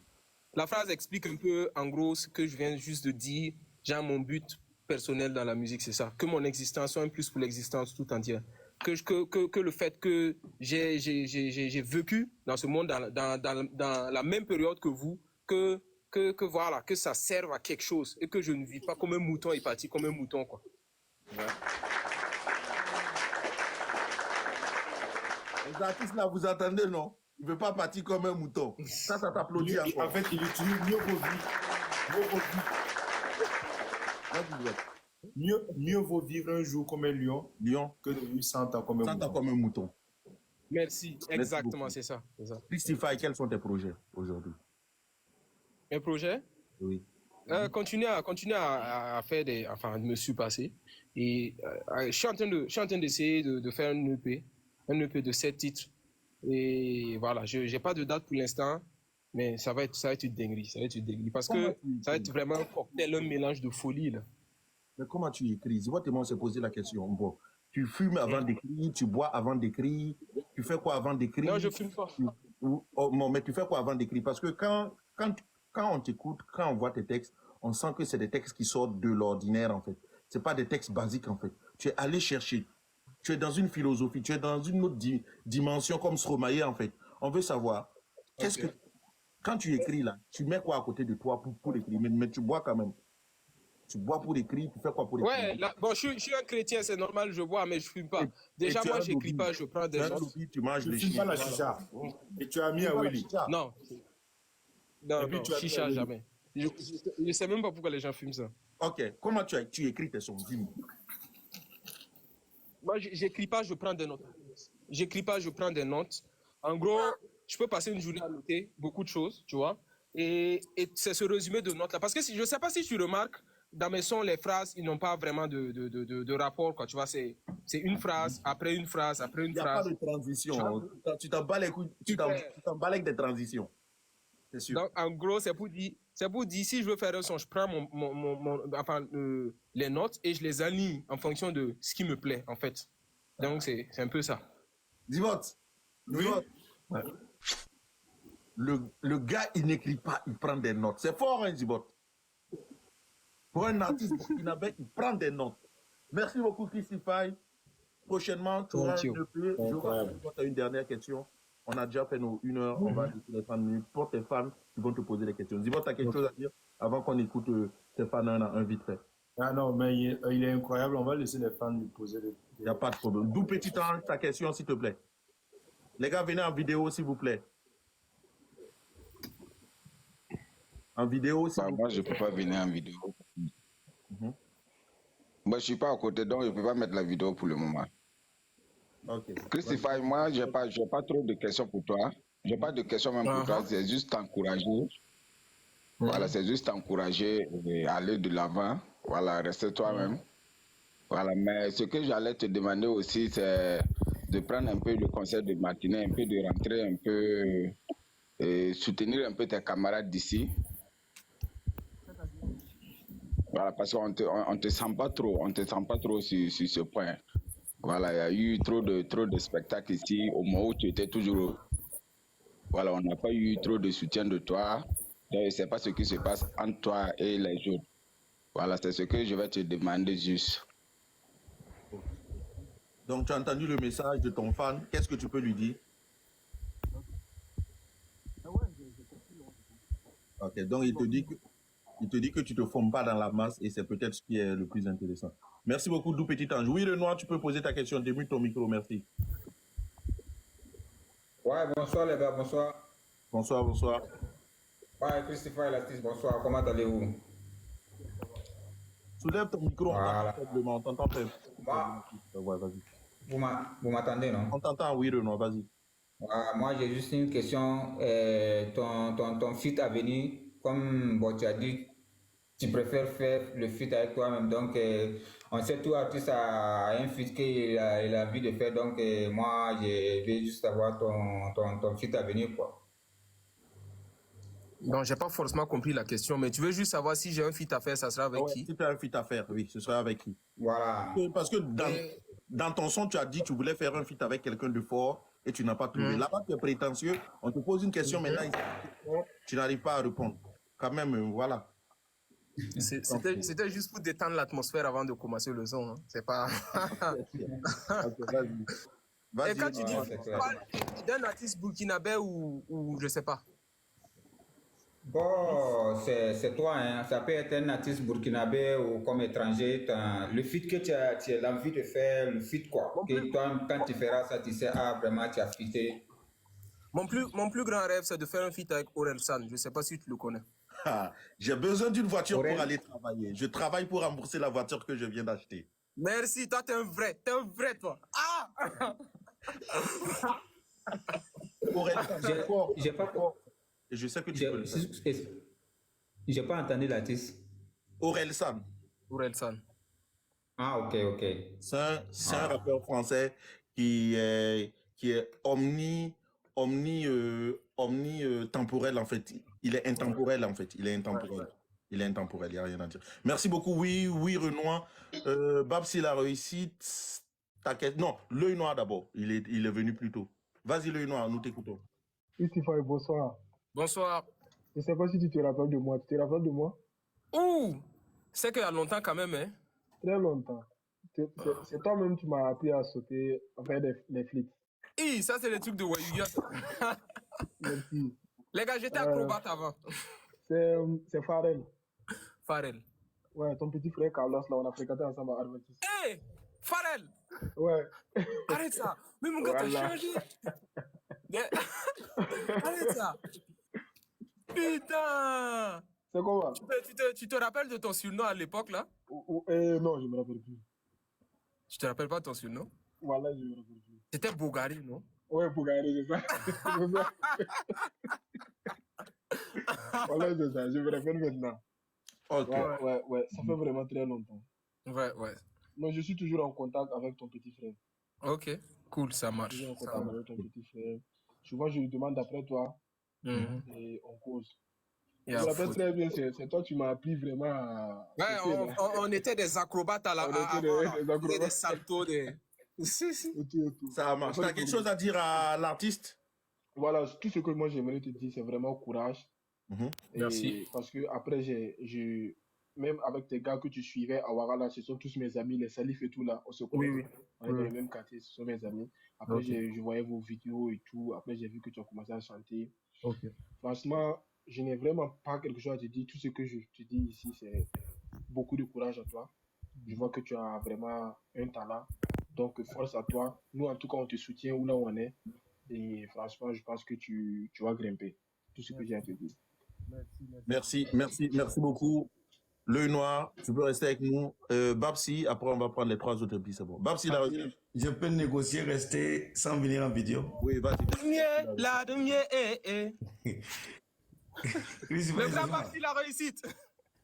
La phrase explique un peu, en gros, ce que je viens juste de dire. Genre, mon but personnel dans la musique, c'est ça. Que mon existence soit un plus pour l'existence tout entière. Que le fait que j'ai vécu dans ce monde, dans la même période que vous, voilà, que ça serve à quelque chose et que je ne vis pas comme un mouton et parti comme un mouton, quoi. Ouais. Les artistes là, vous entendez, non? Il ne veut pas partir comme un mouton. Ça t'applaudit encore. En fait, il utilise mieux vaut vivre un jour comme un lion que de vivre 100 ans comme un mouton. Merci. Exactement, c'est ça. Christify, quels sont tes projets aujourd'hui? Mes projets? Oui. Continuer à faire me surpasser. Et je suis en train d'essayer de faire un EP de 7 titres. Et voilà, je n'ai pas de date pour l'instant, mais ça va être une dinguerie. Parce que ça va être vraiment un cocktail, un mélange de folie, là. Mais comment tu écris? Dis-moi, on s'est posé la question. Bon, tu fumes avant d'écrire, tu bois avant d'écrire, tu fais quoi avant d'écrire? Non, je fume pas. Mais tu fais quoi avant d'écrire? Parce que quand on t'écoute, quand on voit tes textes, on sent que c'est des textes qui sortent de l'ordinaire, en fait. Ce pas des textes basiques, en fait. Tu es allé chercher. Tu es dans une philosophie, tu es dans une autre dimension comme Stromae, en fait. On veut savoir, quand tu écris là, tu mets quoi à côté de toi pour écrire? Mais tu bois quand même. Tu bois pour écrire, tu fais quoi pour écrire? Ouais, je suis un chrétien, c'est normal, je bois, mais je fume pas. Déjà, moi, j'écris pas, je prends des notes. Tu manges les chicha. Pas la chicha. Et tu as mis à Willy. Non, chicha, jamais. Je ne sais même pas pourquoi les gens fument ça. Ok, comment tu écris tes sons? Dis-moi. Moi, j'écris pas, je prends des notes. En gros, je peux passer une journée à noter beaucoup de choses, tu vois. Et c'est ce résumé de notes là. Parce que je ne sais pas si tu remarques, dans mes sons, les phrases, ils n'ont pas vraiment de rapport, quoi. Tu vois, c'est une phrase, après une phrase, après une phrase. Il n'y a pas de transition. Tu t'en bats les couilles, tu t'en bats avec des transitions. C'est sûr. Donc, en gros, c'est pour dire, si je veux faire un son, je prends les notes et je les aligne en fonction de ce qui me plaît, en fait. Donc, c'est un peu ça. Divote. Oui. Ouais. Le gars, il n'écrit pas, il prend des notes. C'est fort, hein, Divote. Pour un artiste burkinabé, il prend des notes. Merci beaucoup, Christify. Prochainement, tu auras un EP. Je vois que tu as une dernière question. On a déjà fait nos 1 heure. On va laisser les 30 minutes pour tes fans qui vont te poser des questions. Dis-moi, tu as quelque chose à dire avant qu'on écoute tes fans un vite fait. Ah non, mais il est incroyable. On va laisser les fans lui poser des... Il n'y a pas de problème. D'où petit temps ta question, s'il te plaît. Les gars, venez en vidéo, s'il vous plaît. En vidéo, s'il vous plaît. Moi, je ne peux pas venir en vidéo. Moi, je ne suis pas à côté, donc je ne peux pas mettre la vidéo pour le moment. Ok. Christophe, moi, je n'ai pas trop de questions pour toi. Je n'ai pas de questions même pour toi, c'est juste t'encourager. Voilà, c'est juste t'encourager et aller de l'avant. Voilà, reste toi-même. Voilà, mais ce que j'allais te demander aussi, c'est de prendre un peu le conseil de Martinet, un peu de rentrer un peu et soutenir un peu tes camarades d'ici. Voilà, parce qu'on te sent pas trop, sur ce point. Voilà, il y a eu trop de spectacles ici. Au moment où tu étais toujours... Voilà, on n'a pas eu trop de soutien de toi. Donc, je ne sais pas ce qui se passe entre toi et les autres. Voilà, c'est ce que je vais te demander juste. Donc, tu as entendu le message de ton fan. Qu'est-ce que tu peux lui dire? Ok, donc il te dit que tu ne te formes pas dans la masse et c'est peut-être ce qui est le plus intéressant. Merci beaucoup, Doux Petit Ange. Oui, Renoir, tu peux poser ta question. Démute ton micro, merci. Ouais, bonsoir les gars, bonsoir. Bonsoir, bonsoir. Ouais, Christopher Elastis, bonsoir, comment allez-vous? Soulève ton micro, Voilà. on t'entend faiblement. Ouais, vas-y. Vous m'entendez, non? On t'entend, oui, Renoir, vas-y. Moi, j'ai juste une question. Ton feat à venir, comme bon, tu as dit, tu préfères faire le feat avec toi-même. Donc, on sait tout artiste a un feat qu'il a envie de faire. Donc, moi, je vais juste avoir ton feat à venir, quoi. Non, j'ai pas forcément compris la question, mais tu veux juste savoir si j'ai un feat à faire, ça sera avec qui? Si tu as un feat à faire, oui, ce sera avec qui? Voilà. Parce que dans ton son, tu as dit que tu voulais faire un feat avec quelqu'un de fort et tu n'as pas trouvé. Là-bas, tu es prétentieux. On te pose une question maintenant, tu n'arrives pas à répondre. Quand même, voilà. C'était juste pour détendre l'atmosphère avant de commencer le son. Hein. C'est pas. Vas-y. Et quand tu dis d'un artiste burkinabé ou je sais pas. Bon, c'est toi, hein. Ça peut être un artiste burkinabé ou comme étranger. Le feat que tu as l'envie de faire, le feat quoi. Que toi, quand tu feras ça, tu sais, ah, vraiment, tu as fité. Mon plus grand rêve, c'est de faire un feat avec Orelsan. Je ne sais pas si tu le connais. J'ai besoin d'une voiture pour aller travailler. Je travaille pour rembourser la voiture que je viens d'acheter. Merci, toi, t'es un vrai, toi. Ah! Orelsan, j'ai pas... Je sais que tu peux le faire. J'ai pas entendu l'artiste. Orelsan. Ah, ok. C'est un rappeur français qui est temporel en fait. Il est intemporel en fait. Il est intemporel, il n'y a rien à dire. Merci beaucoup. Oui, Renoir. Babs, il a réussi. T'inquiète. Non, l'œil noir d'abord. Il est venu plus tôt. Vas-y, l'œil noir, nous t'écoutons. Christopher, bonsoir. Bonsoir. Je ne sais pas si tu te rappelles de moi. Tu te rappelles de moi? Ouh! C'est qu'il y a longtemps quand même, hein? Très longtemps. C'est toi-même qui m'as appris à sauter, à faire des flics. Ça c'est le truc de Wayuya. Merci. Les gars, j'étais acrobate avant. C'est Pharrell. Pharrell. Ouais, ton petit frère Carlos, là, on a fréquenté ensemble à Adventiste. Hé! Pharrell! Ouais. Arrête ça! Mais mon gars, t'as changé! Arrête ça! Putain! C'est comment? Tu te rappelles de ton surnom à l'époque, là? Non, je ne me rappelle plus. Tu te rappelles pas de ton surnom? Voilà, je ne me rappelle plus. C'était Bogari, non? Ouais, Bogari, c'est ça. Voilà, c'est ça. Je me rappelle maintenant. Ok. Ouais. Ça fait vraiment très longtemps. Ouais. Mais je suis toujours en contact avec ton petit frère. Ok, cool, ça marche. Je suis en contact avec ton petit frère. Souvent, je lui demande après toi et on cause. Je me rappelle très bien, c'est toi qui m'as appris vraiment à... Ouais, on était des acrobates à la... des saltos, des... Ça marche. Tu as quelque chose à dire à l'artiste? Voilà, tout ce que moi j'aimerais te dire, c'est vraiment courage. Merci. Parce que après, même avec tes gars que tu suivais à Ouarala, ce sont tous mes amis, les Salifs et tout là, on se connaît. Oui. On est dans le même quartier, ce sont mes amis. Après, je voyais vos vidéos et tout. Après, j'ai vu que tu as commencé à chanter. Franchement, je n'ai vraiment pas quelque chose à te dire. Tout ce que je te dis ici, c'est beaucoup de courage à toi. Je vois que tu as vraiment un talent. Donc, force à toi. Nous, en tout cas, on te soutient où là où on est. Et franchement, je pense que tu vas grimper. Tout ce que j'ai à te dire. Merci beaucoup. L'œil noir, tu peux rester avec nous. Babsi, après on va prendre les 3 autres pistes. C'est bon. Babsi, là. Je peux négocier, rester sans venir en vidéo. Oui, vas-y. La demi-heure, Le grand Babsi, la réussite.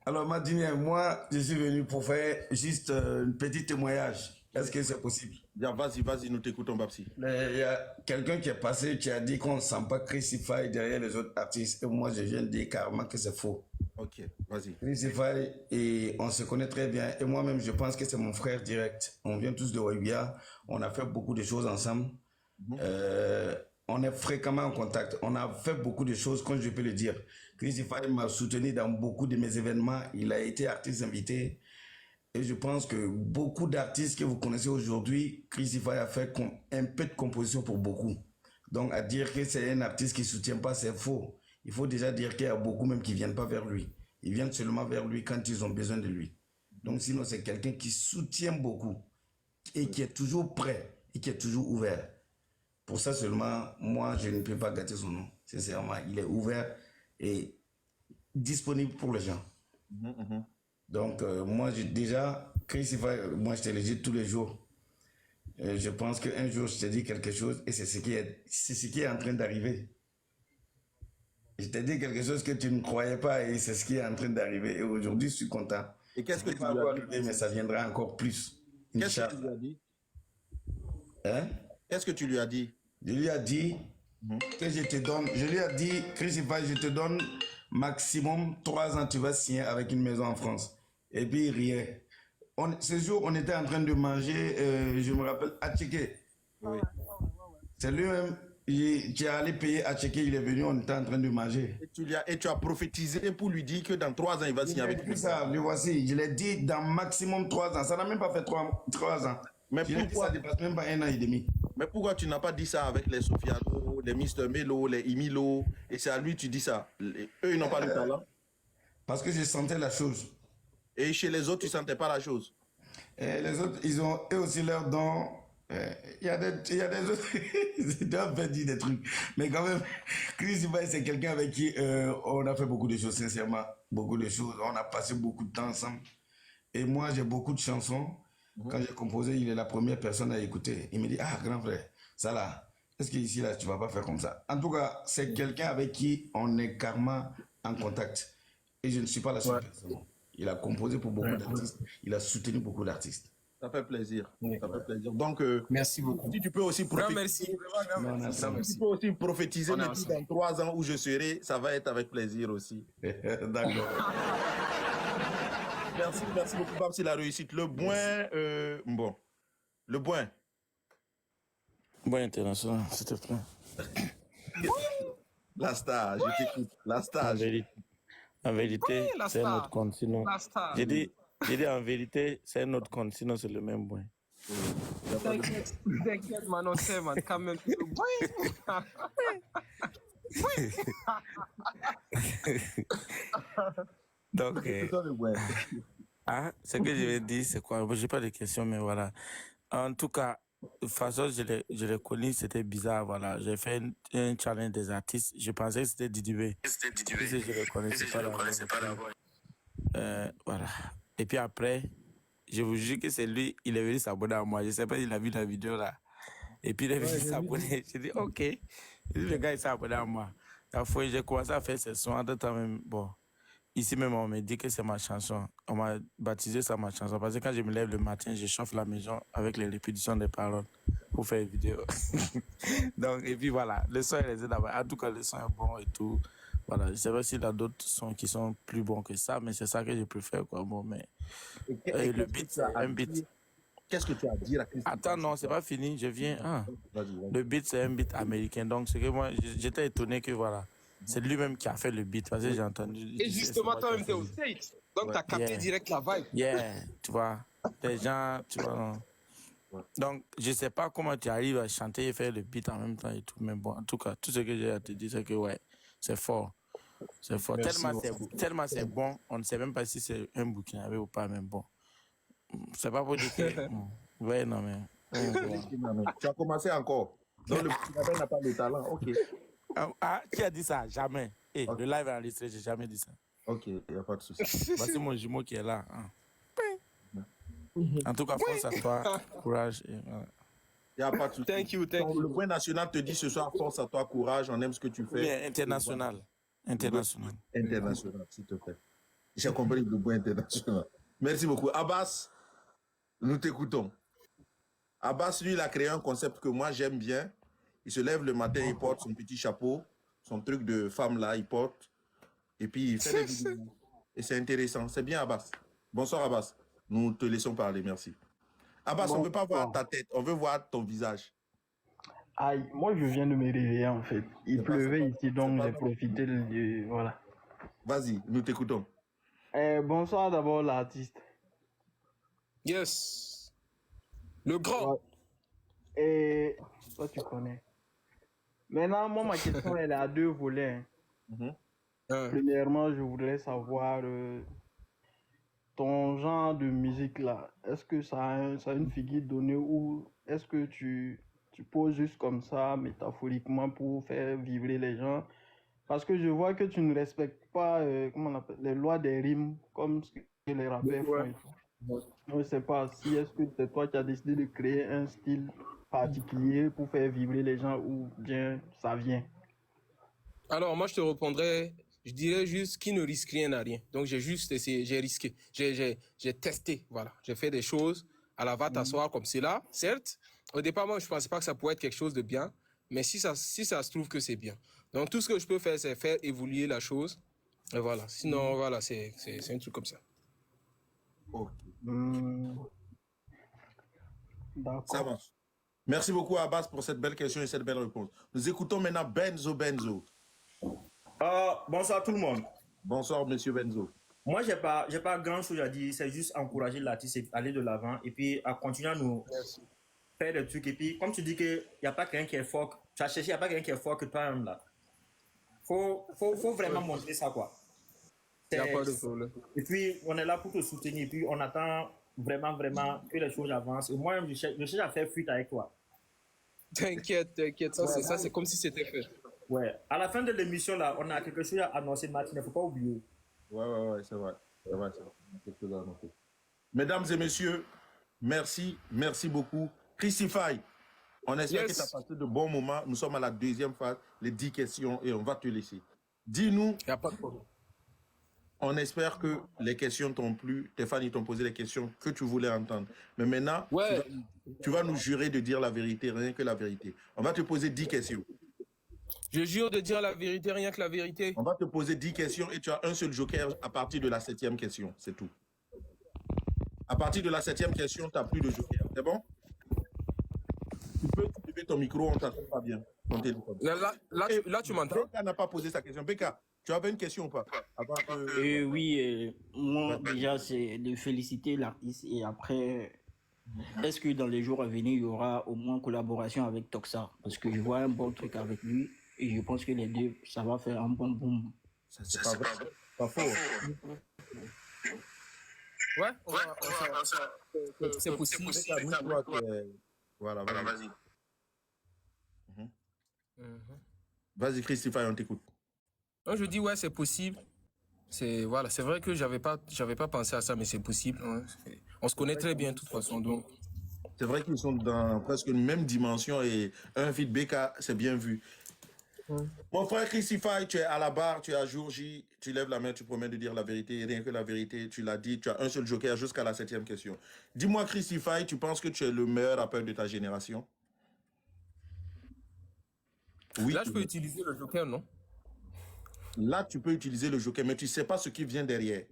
Alors, Madine, moi, je suis venu pour faire juste un petit témoignage. Est-ce que c'est possible? Bien, vas-y, nous t'écoutons, Babsi. Mais il y a quelqu'un qui est passé, qui a dit qu'on ne sent pas Christopher derrière les autres artistes. Et moi, je viens de dire carrément que c'est faux. Ok, vas-y. Crucify, et on se connaît très bien. Et moi-même, je pense que c'est mon frère direct. On vient tous de Waiwia. On a fait beaucoup de choses ensemble. On est fréquemment en contact. On a fait beaucoup de choses, comme je peux le dire. Crucify m'a soutenu dans beaucoup de mes événements. Il a été artiste invité. Et je pense que beaucoup d'artistes que vous connaissez aujourd'hui, Crucify a fait un peu de composition pour beaucoup. Donc, à dire que c'est un artiste qui ne soutient pas, c'est faux. Il faut déjà dire qu'il y a beaucoup même qui ne viennent pas vers lui. Ils viennent seulement vers lui quand ils ont besoin de lui. Donc, sinon, c'est quelqu'un qui soutient beaucoup et qui est toujours prêt et qui est toujours ouvert. Pour ça seulement, moi, je ne peux pas gâter son nom. Sincèrement, il est ouvert et disponible pour les gens. Donc, moi, déjà, Crucify, moi, je te le dis tous les jours. Je pense qu'un jour, je te dis quelque chose et c'est ce qui est en train d'arriver. Je t'ai dit quelque chose que tu ne croyais pas et c'est ce qui est en train d'arriver. Et aujourd'hui, je suis content. Et qu'est-ce que tu lui vas as dit? Mais ça viendra encore plus. Qu'est-ce que tu lui as dit? Hein? Qu'est-ce que tu lui as dit? Je lui ai dit que je te donne, je lui ai dit, Crucify, je te donne maximum 3 ans, tu vas signer avec une maison en France. Et puis il riait. Ce jour, on était en train de manger, je me rappelle, à Tchéké. Oui. C'est lui-même qui est allé payer à Tchéké, il est venu, on était en train de manger. Et tu as prophétisé pour lui dire que dans 3 ans, il va signer avec lui. Ça, lui voici, je l'ai dit dans maximum 3 ans. Ça n'a même pas fait 3 ans. Mais pourquoi ça dépasse même pas 1 an et demi. Mais pourquoi tu n'as pas dit ça avec les Sofiano, les Mr. Melo, les Imilo, et c'est à lui que tu dis ça? Eux, ils n'ont pas le talent? Parce que je sentais la chose. Et chez les autres, tu ne sentais pas la chose? Et les autres, ils ont eux aussi leur don. Il y a des autres, ils doivent faire dire des trucs. Mais quand même, Crucify, c'est quelqu'un avec qui on a fait beaucoup de choses, sincèrement. Beaucoup de choses. On a passé beaucoup de temps ensemble. Et moi, j'ai beaucoup de chansons. Quand j'ai composé, il est la première personne à écouter. Il me dit, ah, grand frère, ça là, est-ce qu'ici, là, tu vas pas faire comme ça? En tout cas, c'est quelqu'un avec qui on est carrément en contact. Et je ne suis pas la seule personne. Il a composé pour beaucoup d'artistes. Il a soutenu beaucoup d'artistes. Ça fait plaisir. Ça fait plaisir. Donc, merci beaucoup. Si tu peux aussi prophétiser. Merci. Tu peux aussi prophétiser, mais dans 3 ans où je serai, ça va être avec plaisir aussi. D'accord. Merci beaucoup, Babs, c'est la réussite. Le Boin, bon. Le Boin. Boin international, s'il te plaît. La star, je t'écoute. La star. En vérité, c'est un autre compte, sinon. J'ai dit en vérité, c'est un autre compte, sinon c'est le même Boin. T'inquiète, Manon, c'est man, quand même. Donc, ce que je vais dire, c'est quoi? Je n'ai pas de questions, mais voilà. En tout cas, de toute façon, je l'ai connu, c'était bizarre, voilà. J'ai fait un challenge des artistes. Je pensais que c'était Didi B. Je le connaissais pas la voix. Voilà. Et puis après, je vous jure que c'est lui, il est venu s'abonner à moi. Je ne sais pas s'il a vu la vidéo là. Et puis il est venu s'abonner. J'ai dit, ok. Le gars, il s'est abonné à moi. La fois, j'ai commencé à faire ses sons. En temps même, bon. Ici même, on me dit que c'est ma chanson. On m'a baptisé ça ma chanson. Parce que quand je me lève le matin, je chauffe la maison avec les répétitions des paroles pour faire une vidéo. Donc, et puis voilà, le son est d'abord. En tout cas, le son est bon et tout. Voilà, je ne sais pas s'il y a d'autres sons qui sont plus bons que ça, mais c'est ça que je préfère, quoi. Bon, mais le beat, c'est un beat. Qu'est-ce que tu as à dire à Christophe? Attends, non, c'est pas fini, je viens. Le beat, c'est un beat américain. Donc, c'est que moi, j'étais étonné que voilà. C'est lui-même qui a fait le beat, parce que j'ai entendu. Et justement, toi-même, t'es au States. Donc, t'as capté direct la vibe. Yeah, tu vois. Les gens, tu vois. Non. Donc, je sais pas comment tu arrives à chanter et faire le beat en même temps et tout. Mais bon, en tout cas, tout ce que j'ai à te dire, c'est que ouais, c'est fort. C'est fort. Tellement c'est bon, on ne sait même pas si c'est un Burkinabé ou pas, mais bon. C'est pas pour dire que. Ouais, non, mais. Tu as commencé encore. Donc, le Burkinabé n'a pas de talent. Ok. Ah, qui a dit ça? Jamais. Hey, okay. Le live est enregistré, j'ai jamais dit ça. Ok, il n'y a pas de souci. Voici mon jumeau qui est là. En tout cas, force à toi, courage. Il n'y a pas de souci. Thank you. Le Point National te dit ce soir, force à toi, courage, on aime ce que tu fais. Mais international, s'il te plaît. J'ai compris le Point International. Merci beaucoup. Abbas, nous t'écoutons. Abbas, lui, il a créé un concept que moi, j'aime bien. Il se lève le matin, il porte son petit chapeau, son truc de femme là, il porte. Et puis il fait des vidéos. et c'est intéressant. C'est bien, Abbas. Bonsoir, Abbas. Nous te laissons parler, merci. Abbas, on ne veut pas voir ta tête, on veut voir ton visage. Aïe, moi je viens de me réveiller en fait. Il pleuvait ici, donc j'ai profité de... Voilà. Vas-y, nous t'écoutons. Bonsoir d'abord l'artiste. Yes. Le grand. Ouais. Et toi tu connais. Maintenant, moi ma question elle est à deux volets. Premièrement, je voudrais savoir ton genre de musique là. Est-ce que ça a une figure donnée ou est-ce que tu poses juste comme ça, métaphoriquement, pour faire vibrer les gens? Parce que je vois que tu ne respectes pas comment on appelle, les lois des rimes comme ce que les rappeurs font. Je ne sais pas si est-ce que c'est toi qui as décidé de créer un style particulier pour faire vibrer les gens ou bien ça vient. Alors moi je te répondrais, je dirais juste qui ne risque rien n'a rien. Donc j'ai juste essayé, j'ai risqué, j'ai testé, voilà. J'ai fait des choses à la va t'asseoir comme cela, certes. Au départ, moi je ne pensais pas que ça pouvait être quelque chose de bien, mais si ça se trouve que c'est bien. Donc tout ce que je peux faire, c'est faire évoluer la chose. Et voilà, sinon voilà, c'est un truc comme ça. Ok. D'accord. Ça marche. Merci beaucoup Abbas pour cette belle question et cette belle réponse. Nous écoutons maintenant Benzo. Bonsoir tout le monde. Bonsoir monsieur Benzo. Moi j'ai pas grand chose à dire, c'est juste encourager l'artiste à aller de l'avant et puis à continuer à nous faire des trucs. Et puis comme tu dis qu'il n'y a pas quelqu'un qui est fort, tu as cherché, il n'y a pas quelqu'un qui est fort que toi-même là. Faut vraiment montrer ça quoi. Il n'y a pas de problème. Et puis on est là pour te soutenir et puis on attend vraiment que les choses avancent. Et moi je cherche à faire fuite avec toi. T'inquiète, ça c'est comme si c'était fait. Ouais, à la fin de l'émission là, on a quelque chose à annoncer, Martin, il ne faut pas oublier. Ouais, c'est vrai. Quelque chose à annoncer. Mesdames et messieurs, merci beaucoup. Christify, on espère que tu as passé de bons moments. Nous sommes à la deuxième phase, les 10 questions, et on va te laisser. Dis-nous. Il n'y a pas de problème. On espère que les questions t'ont plu. Tes fans t'ont posé les questions que tu voulais entendre. Mais maintenant, tu vas nous jurer de dire la vérité, rien que la vérité. On va te poser 10 questions. Je jure de dire la vérité, rien que la vérité. On va te poser 10 questions et tu as un seul joker à partir de la 7e question. C'est tout. À partir de la 7e question, tu n'as plus de joker. C'est bon? Tu peux activer ton micro, on ne t'entend pas bien. Là, tu m'entends? Beka n'a pas posé sa question. Beka, tu avais une question ou pas? Oui, moi déjà, c'est de féliciter l'artiste et après, est-ce que dans les jours à venir, il y aura au moins collaboration avec Toxa? Parce que je vois un bon truc avec lui et je pense que les deux, ça va faire un bon boom. C'est pas faux. Ouais, c'est possible. Voilà, vas-y. Vas-y, Christopher, on t'écoute. Non, je dis ouais, c'est possible. C'est vrai que j'avais pas pensé à ça, mais c'est possible. Ouais. On se connaît très bien de toute façon, donc. C'est vrai qu'ils sont dans presque une même dimension et un feat Beka, c'est bien vu. Mon frère Christify, tu es à la barre, tu es à jour J, tu lèves la main, tu promets de dire la vérité, rien que la vérité, tu l'as dit, tu as un seul joker jusqu'à la 7e question. Dis-moi Christify, tu penses que tu es le meilleur rappeur de ta génération? Oui. Là, je peux utiliser le joker, non? Là, tu peux utiliser le joker, mais tu ne sais pas ce qui vient derrière.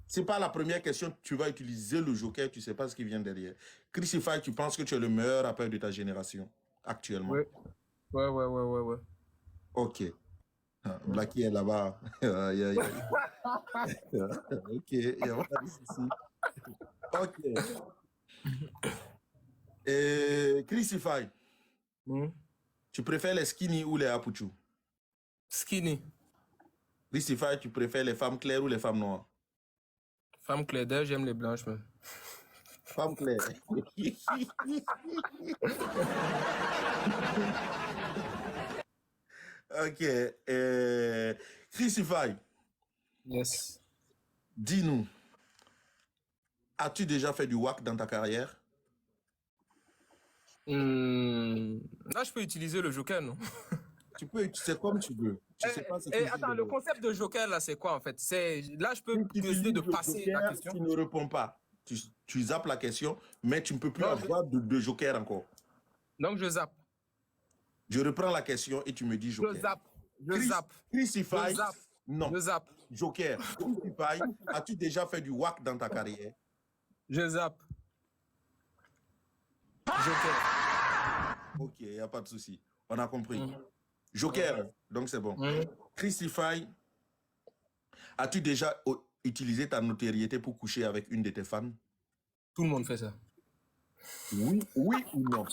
C'est pas la première question, tu vas utiliser le joker, tu ne sais pas ce qui vient derrière. Christify, tu penses que tu es le meilleur rappeur de ta génération actuellement? Ouais. Ok. Blacky est là-bas. Ok, il n'y a pas de souci. Ok. Et Christify, tu préfères les skinny ou les apuchou? Skinny. Christify, tu préfères les femmes claires ou les femmes noires? Femmes claires, d'ailleurs, j'aime les blanches même. Femmes claires. Ok. Christify. Yes. Dis-nous, as-tu déjà fait du WAC dans ta carrière? Là, je peux utiliser le joker, non? Tu peux utiliser comme tu veux. Tu sais pas attends, le concept de joker, là, c'est quoi, en fait? Là, je peux décider de passer la question. Tu ne réponds pas. Tu zappes la question, mais tu ne peux plus avoir de joker encore. Donc, je zappe. Je reprends la question et tu me dis joker. Je zappe. Christify, Non. Je zappe. Joker, Christify, as-tu déjà fait du WAC dans ta carrière? Je zappe. Joker. Ok, il n'y a pas de souci. On a compris. Joker, donc c'est bon. Christify, as-tu déjà utilisé ta notoriété pour coucher avec une de tes fans? Tout le monde fait ça. Oui, oui ou non?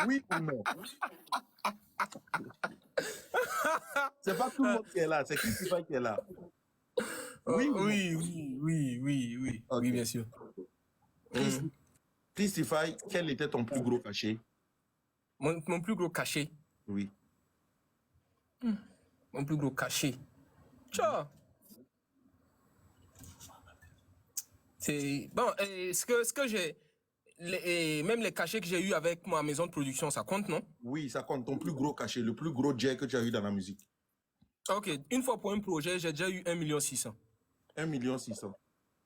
Oui ou non? C'est pas tout le monde qui est là, c'est Christify qui est là. Oui, oui, Ok. oui, bien sûr. Christify, quel était ton plus gros cachet? Mon plus gros cachet. Oui. Mon plus gros cachet. Tcha. C'est bon. Ce que j'ai, même les cachets que j'ai eu avec ma maison de production, ça compte, non? Oui, ça compte. Ton plus gros cachet, le plus gros jet que tu as eu dans la musique. Ok. Une fois pour un projet, j'ai déjà eu 1,6 million. 1,6 million.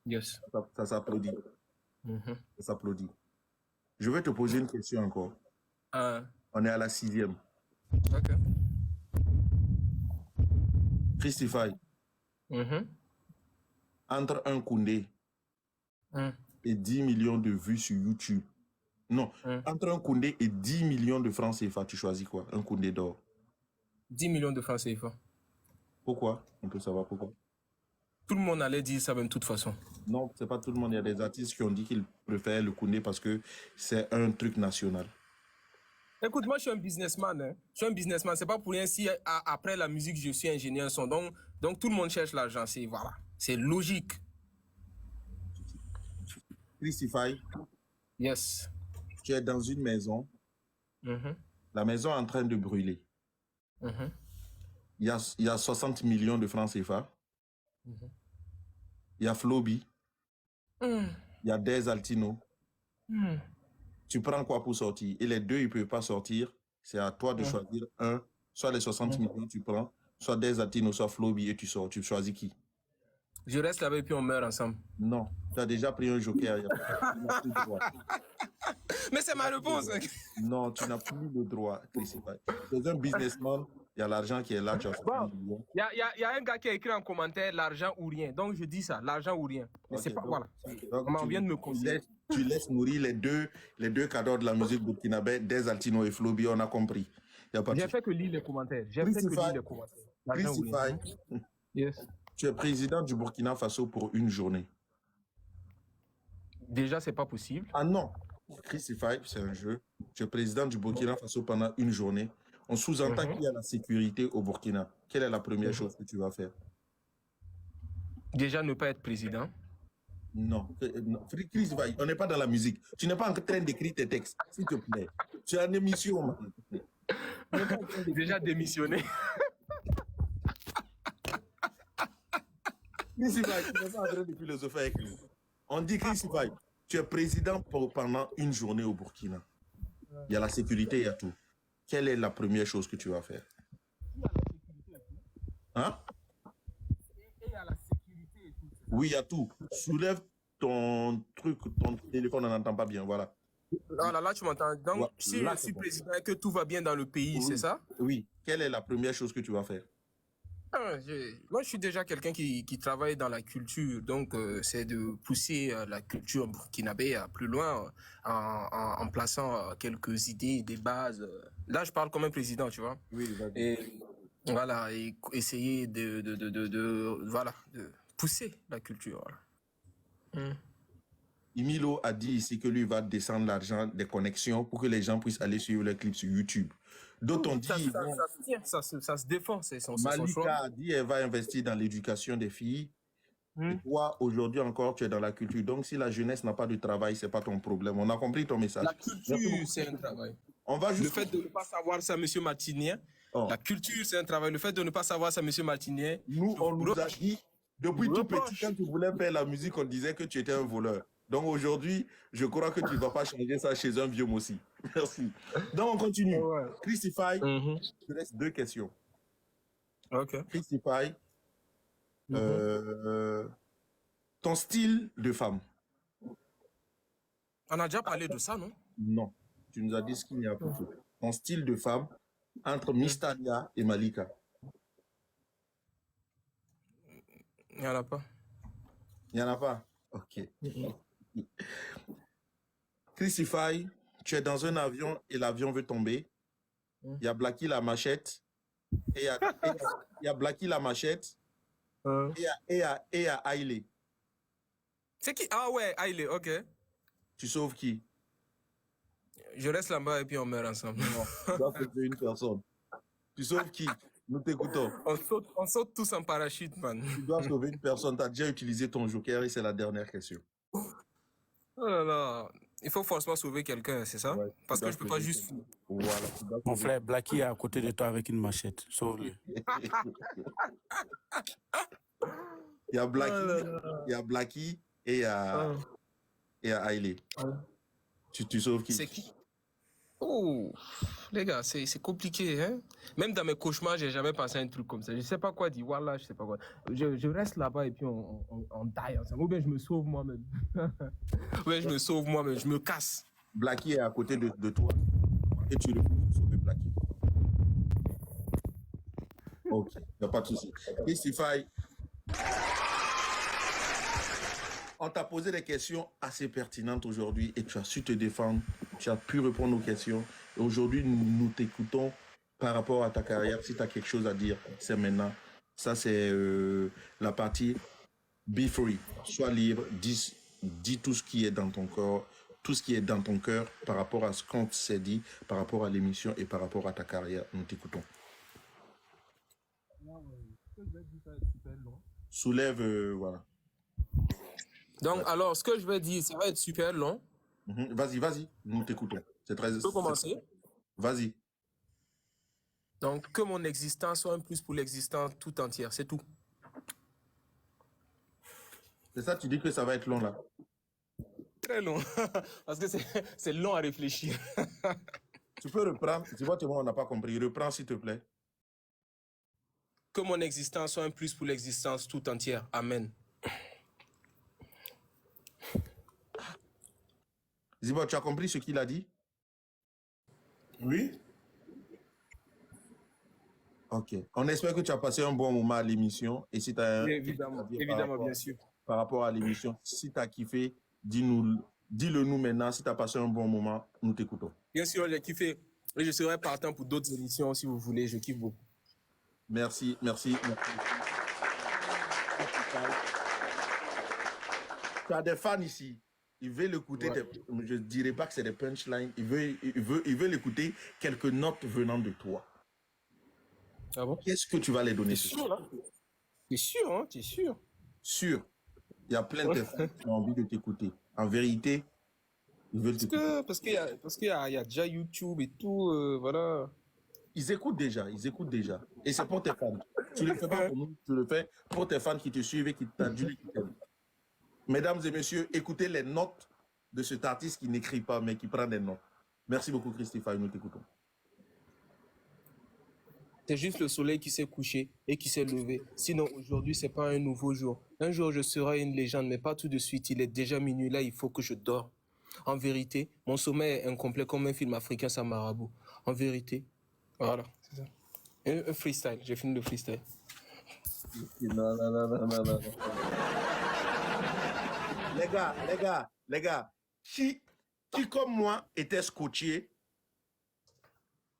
Yes. Ça s'applaudit. Ça s'applaudit. Je vais te poser une question encore. On est à la 6e. Ok. Christify. Entre un Koundé et 10 millions de vues sur YouTube. Non, entre un Koundé et 10 millions de francs CFA, tu choisis quoi? Un Koundé d'or. 10 millions de francs CFA. Pourquoi? On peut savoir pourquoi. Tout le monde allait dire ça même de toute façon. Non, c'est pas tout le monde. Il y a des artistes qui ont dit qu'ils préfèrent le Koundé parce que c'est un truc national. Écoute, moi je suis un businessman. Hein. Je suis un businessman. C'est pas pour rien si après la musique je suis ingénieur son. Donc tout le monde cherche l'argent. C'est voilà. C'est logique. Christify. Yes. Tu es dans une maison. La maison est en train de brûler. Il y a 60 millions de francs CFA. Il y a Floby. Il y a Des Altino. Tu prends quoi pour sortir? Et les deux, ils ne peuvent pas sortir. C'est à toi de choisir un. Soit les 60 millions, tu prends. Soit Des Altino, soit Floby et tu sors. Tu choisis qui? Je reste là-bas et puis on meurt ensemble. Non. Tu as déjà pris un joker. Mais c'est ma réponse. Non, tu n'as plus le droit. C'est un businessman. Il y a l'argent qui est là. Bon, il y a un gars qui a écrit en commentaire l'argent ou rien. Donc je dis ça, l'argent ou rien. Mais c'est pas, voilà. On vient de me conseiller. Tu laisses mourir les deux cadres de la musique burkinabé, Des Altino et Floby, on a compris. J'ai fait que lire les commentaires. Christify, yes. Tu es président du Burkina Faso pour une journée. Déjà, c'est pas possible. Ah non, Christify, c'est un jeu. Tu es président du Burkina Faso pendant une journée. On sous-entend qu'il y a la sécurité au Burkina. Quelle est la première chose que tu vas faire? Déjà, ne pas être président. Non. Christify, on n'est pas dans la musique. Tu n'es pas en train d'écrire tes textes, s'il te plaît. Tu es en émission, man. Déjà démissionné. Christify, tu n'es pas en train de philosopher avec lui. On dit Christify, tu es président pendant une journée au Burkina. Il y a la sécurité, il y a tout. Quelle est la première chose que tu vas faire? Hein? Il y a la sécurité et tout. Oui, il y a tout. Soulève ton truc, ton téléphone, on n'entend pas bien, voilà. Là, tu m'entends. Donc, si je suis président et que tout va bien dans le pays, oui, c'est ça? Oui. Quelle est la première chose que tu vas faire? Moi, je suis déjà quelqu'un qui travaille dans la culture. Donc, c'est de pousser la culture burkinabé plus loin en plaçant quelques idées, des bases. Là, je parle comme un président, tu vois. Oui, et voilà, et essayer de pousser la culture. Voilà. Emilio a dit ici que lui va descendre l'argent des connexions pour que les gens puissent aller suivre les clips sur YouTube. D'autres ont dit... Ça se défend, c'est son Malika a dit qu'elle va investir dans l'éducation des filles. Et toi, aujourd'hui encore, tu es dans la culture. Donc, si la jeunesse n'a pas de travail, ce n'est pas ton problème. On a compris ton message. La culture, c'est un travail. Le fait de ne pas savoir ça, M. Martinier, la culture, c'est un travail. Le fait de ne pas savoir ça, M. Martinier... Nous, on nous a dit, depuis tout petit, quand tu voulais faire la musique, on disait que tu étais un voleur. Donc aujourd'hui, je crois que tu ne vas pas changer ça chez un vieux aussi. Merci. Donc on continue. Christify, je te laisse 2 questions. Ok. Christify, ton style de femme. On a déjà parlé de ça, non? Non. Tu nous as dit ce qu'il y a pour toi. Ton style de femme entre Mistalia et Malika. Il n'y en a pas. Il n'y en a pas? Ok. Christify, tu es dans un avion et l'avion veut tomber. Il y a Blacky la machette. Et il y a Blacky la machette. Et il y a Hailey. C'est qui? Ah ouais, Hailey, ok. Tu sauves qui? Je reste là-bas et puis on meurt ensemble. Non, tu dois sauver une personne. Tu sauves qui? Nous t'écoutons. On saute tous en parachute, man. Tu dois sauver une personne. Tu as déjà utilisé ton joker et c'est la dernière question. Oh là là. Il faut forcément sauver quelqu'un, c'est ça? Ouais, parce que je peux pas juste... Voilà. Mon frère Blacky est à côté de toi avec une machette. Sauve-le. Il y a Blacky et il y a Hailey. Tu sauves qui? C'est qui? Oh, les gars, c'est compliqué, hein? Même dans mes cauchemars, j'ai jamais pensé à un truc comme ça. Je sais pas quoi dire. Voilà, je sais pas quoi. Je reste là-bas et puis on die ensemble. Ou bien je me sauve moi-même. Ouais, je me sauve moi-même. Je me casse. Blacky est à côté de toi et tu le peux sauver Blacky. Ok, il n'y a pas de souci. Christify, on t'a posé des questions assez pertinentes aujourd'hui et tu as su te défendre, tu as pu répondre aux questions. Et aujourd'hui, nous t'écoutons par rapport à ta carrière. Si tu as quelque chose à dire, c'est maintenant. Ça, c'est la partie be free. Sois libre, dis tout ce qui est dans ton corps, tout ce qui est dans ton cœur par rapport à ce qu'on s'est dit, par rapport à l'émission et par rapport à ta carrière. Nous t'écoutons. Soulève, voilà. Donc, alors, ce que je vais dire, ça va être super long. Vas-y, nous t'écoutons. C'est très... Je peux commencer? Vas-y. Donc, que mon existence soit un plus pour l'existence tout entière, c'est tout. C'est ça, tu dis que ça va être long, là? Très long, parce que c'est long à réfléchir. Tu peux reprendre, tu vois, on n'a pas compris. Reprends, s'il te plaît. Que mon existence soit un plus pour l'existence tout entière. Amen. Zibo, tu as compris ce qu'il a dit? Oui. Ok. On espère que tu as passé un bon moment à l'émission. Et si tu as évidemment, bien sûr. Par rapport à l'émission, si tu as kiffé, dis-le nous maintenant. Si tu as passé un bon moment, nous t'écoutons. Bien sûr, j'ai kiffé. Et je serai partant pour d'autres émissions si vous voulez. Je kiffe beaucoup. Merci. Tu as des fans ici. Ils veulent écouter, ouais. Je ne dirais pas que c'est des punchlines. Ils veulent écouter quelques notes venant de toi. Ah bon? Qu'est-ce que tu vas les donner? T'es sûr, là? T'es sûr, hein? T'es sûr? Sûr. Il y a plein de fans qui ont envie de t'écouter. En vérité, ils veulent t'écouter. Parce qu'il y a déjà YouTube et tout, voilà. Ils écoutent déjà. Et c'est pour tes fans. Tu ne le fais pas pour nous, tu le fais pour tes fans qui te suivent et qui t'adulent. Mesdames et messieurs, écoutez les notes de cet artiste qui n'écrit pas, mais qui prend des notes. Merci beaucoup, Christophe. Nous t'écoutons. C'est juste le soleil qui s'est couché et qui s'est levé. Sinon, aujourd'hui, ce n'est pas un nouveau jour. Un jour, je serai une légende, mais pas tout de suite. Il est déjà minuit, là, il faut que je dors. En vérité, mon sommeil est incomplet comme un film africain sans marabout. En vérité, voilà, c'est ça. Un freestyle, j'ai fini le freestyle. Non. Les gars, qui comme moi était scotché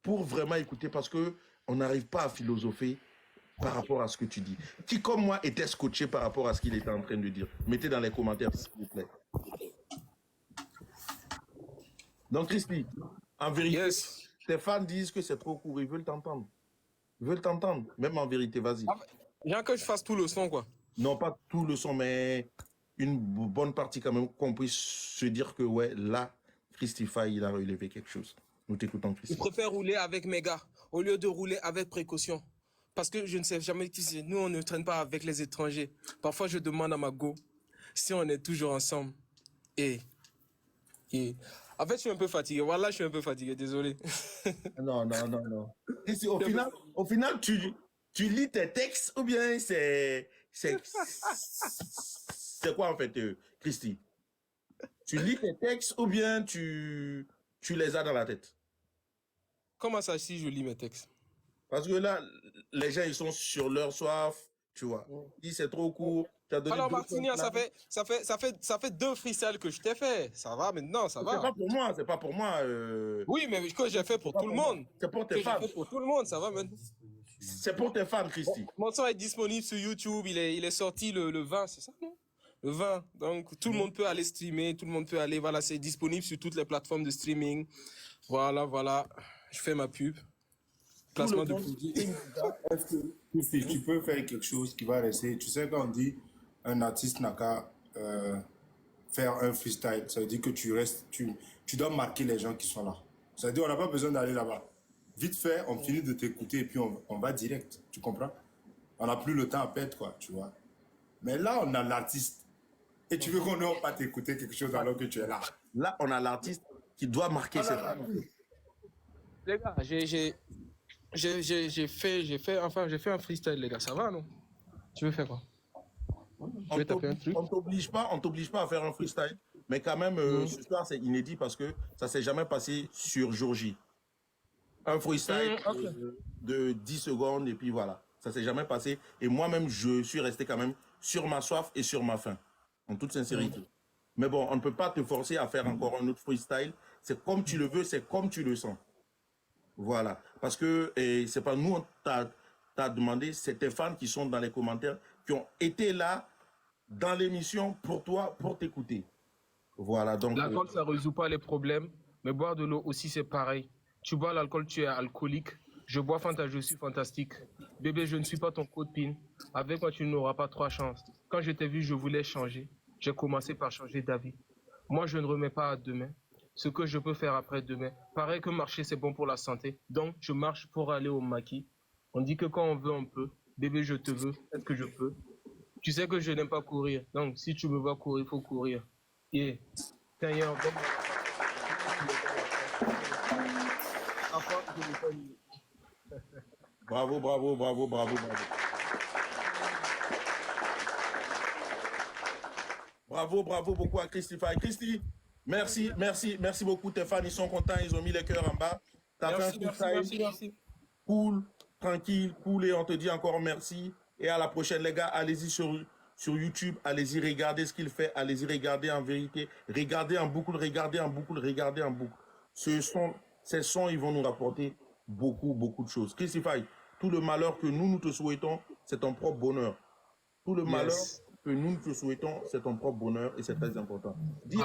pour vraiment écouter, parce que on n'arrive pas à philosopher par rapport à ce que tu dis. Qui comme moi était scotché par rapport à ce qu'il était en train de dire? Mettez dans les commentaires, s'il vous plaît. Donc, Christy, en vérité, yes. Tes fans disent que c'est trop court, ils veulent t'entendre. Même en vérité, vas-y. Bien que je fasse tout le son, quoi. Non, pas tout le son, mais une bonne partie quand même, qu'on puisse se dire que, ouais, là, Christify, il a relevé quelque chose. Nous t'écoutons, Christify. Je préfère rouler avec mes gars, au lieu de rouler avec précaution. Parce que je ne sais jamais qui c'est. Nous, on ne traîne pas avec les étrangers. Parfois, je demande à ma go si on est toujours ensemble. Et... En fait, je suis un peu fatigué. Voilà, je suis un peu fatigué, désolé. Non. Ici, au final, tu lis tes textes ou bien c'est quoi en fait, Christy? Tu lis tes textes ou bien tu les as dans la tête? Comment ça, si je lis mes textes? Parce que là, les gens, ils sont sur leur soif, Tu vois. Si c'est trop court, tu as donné Alors, 2 Martinia, points. ça fait 2 freestyles que je t'ai fait. Ça va maintenant, ça va. C'est pas pour moi, c'est pas pour moi. Oui, mais que j'ai fait pour tout le monde. C'est pour tes Que fans. j'ai fait pour tout le monde, ça va maintenant. C'est pour tes fans, Christy. Mon son est disponible sur YouTube. Il est sorti le 20, c'est ça, non? Le 20. Donc, tout le monde peut aller streamer. Tout le monde peut aller. Voilà, c'est disponible sur toutes les plateformes de streaming. Voilà. Je fais ma pub. Placement de produit. Est-ce que tu peux faire quelque chose qui va rester? Tu sais, quand on dit un artiste n'a qu'à faire un freestyle, ça veut dire que tu dois marquer les gens qui sont là. Ça veut dire qu'on n'a pas besoin d'aller là-bas. Vite fait, on finit de t'écouter et puis on va direct. Tu comprends? On n'a plus le temps à perdre, quoi, tu vois. Mais là, on a l'artiste. Et tu veux qu'on n'ait pas t'écouter quelque chose alors que tu es là. Là, on a l'artiste qui doit marquer ses fans. Les gars, j'ai fait un freestyle, les gars. Ça va, non? Tu veux faire quoi? On t'oblige pas à faire un freestyle, mais quand même, ce soir, c'est inédit parce que ça s'est jamais passé sur jour J. Un freestyle de 10 secondes et puis voilà. Ça s'est jamais passé. Et moi-même, je suis resté quand même sur ma soif et sur ma faim, en toute sincérité. Mais bon, on ne peut pas te forcer à faire encore un autre freestyle. C'est comme tu le veux, c'est comme tu le sens. Voilà. Parce que c'est pas nous, on t'a demandé, c'est tes fans qui sont dans les commentaires, qui ont été là dans l'émission pour toi, pour t'écouter. Voilà. Donc l'alcool, ça ne résout pas les problèmes, mais boire de l'eau aussi, c'est pareil. Tu bois l'alcool, tu es alcoolique. Je bois Fanta, je suis fantastique. Bébé, je ne suis pas ton copine. Avec moi, tu n'auras pas 3 chances. Quand je t'ai vu, je voulais changer. J'ai commencé par changer d'avis. Moi, je ne remets pas à demain ce que je peux faire après demain. Pareil que marcher, c'est bon pour la santé. Donc, je marche pour aller au maquis. On dit que quand on veut, on peut. Bébé, je te veux. Est-ce que je peux? Tu sais que je n'aime pas courir. Donc, si tu me vois courir, il faut courir. Yeah. Bravo. Bravo beaucoup à Christify. Christy, merci beaucoup. Tes fans, ils sont contents, ils ont mis les cœurs en bas. T'as fait un merci. Cool, tranquille, cool, et on te dit encore merci. Et à la prochaine, les gars, allez-y sur YouTube, allez-y regarder ce qu'il fait, allez-y regarder en vérité, regardez en boucle. Ces sons, ils vont nous rapporter beaucoup de choses. Christify, tout le malheur que nous te souhaitons, c'est ton propre bonheur. Tout le malheur que nous te souhaitons, c'est ton propre bonheur et c'est très important. Dis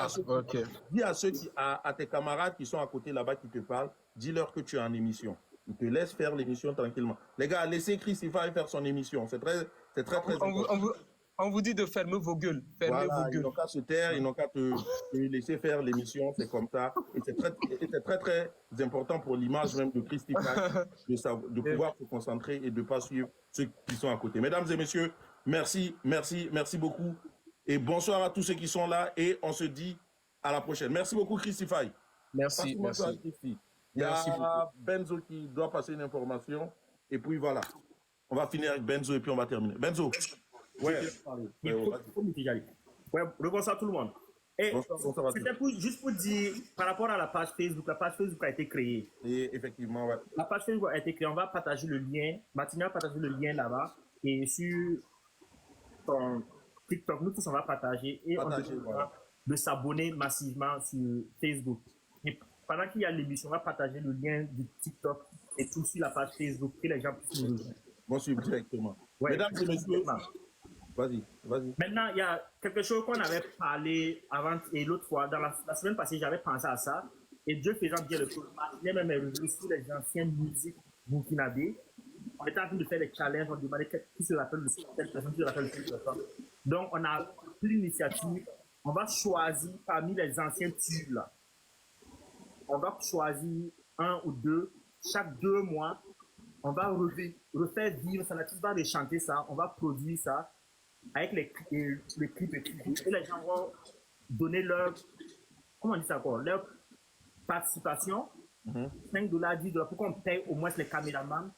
à tes camarades qui sont à côté là-bas qui te parlent, dis-leur que tu es en émission. Ils te laissent faire l'émission tranquillement. Les gars, laissez Christify faire son émission. C'est très important. On vous dit de fermer vos gueules. Ils n'ont qu'à se taire, ils n'ont qu'à te laisser faire l'émission, c'est comme ça. Et c'est très important pour l'image même de Christify de pouvoir se concentrer et de ne pas suivre ceux qui sont à côté. Mesdames et messieurs, merci beaucoup. Et bonsoir à tous ceux qui sont là et on se dit à la prochaine. Merci beaucoup, Christify. Merci. Il y a Benzo qui doit passer une information. Et puis voilà. On va finir avec Benzo et puis on va terminer. Benzo. Ouais, bonsoir tout le monde. Et c'était juste pour dire, par rapport à la page Facebook a été créée. Et effectivement, ouais. La page Facebook a été créée, on va partager le lien. Martina a partagé le lien là-bas. Et sur ton TikTok, nous tous on va partager. Et on va de s'abonner massivement sur Facebook. Et pendant qu'il y a l'émission, on va partager le lien du TikTok et tout sur la page Facebook, que les gens puissent nous rejoindre. Bon, suivre directement. Ouais, mesdames et messieurs, vas-y. Maintenant, il y a quelque chose qu'on avait parlé avant et l'autre fois. Dans la semaine passée, j'avais pensé à ça. Et Dieu faisant bien le tour, il y a même revenu sur les anciennes musiques burkinabées. On était en train de faire des challenges, on demandait qui se rappelle de telle personne, qui se rappelle de telle personne. Donc, on a pris l'initiative. On va choisir parmi les anciens tubes là. On va choisir 1 ou 2. Chaque 2 mois, on va refaire vivre ça. L'artiste va rechanter ça. On va produire ça avec les clips et tout. Et les gens vont donner leur, comment on dit ça encore, leur participation, $5, $10, pour qu'on paye au moins les caméramans,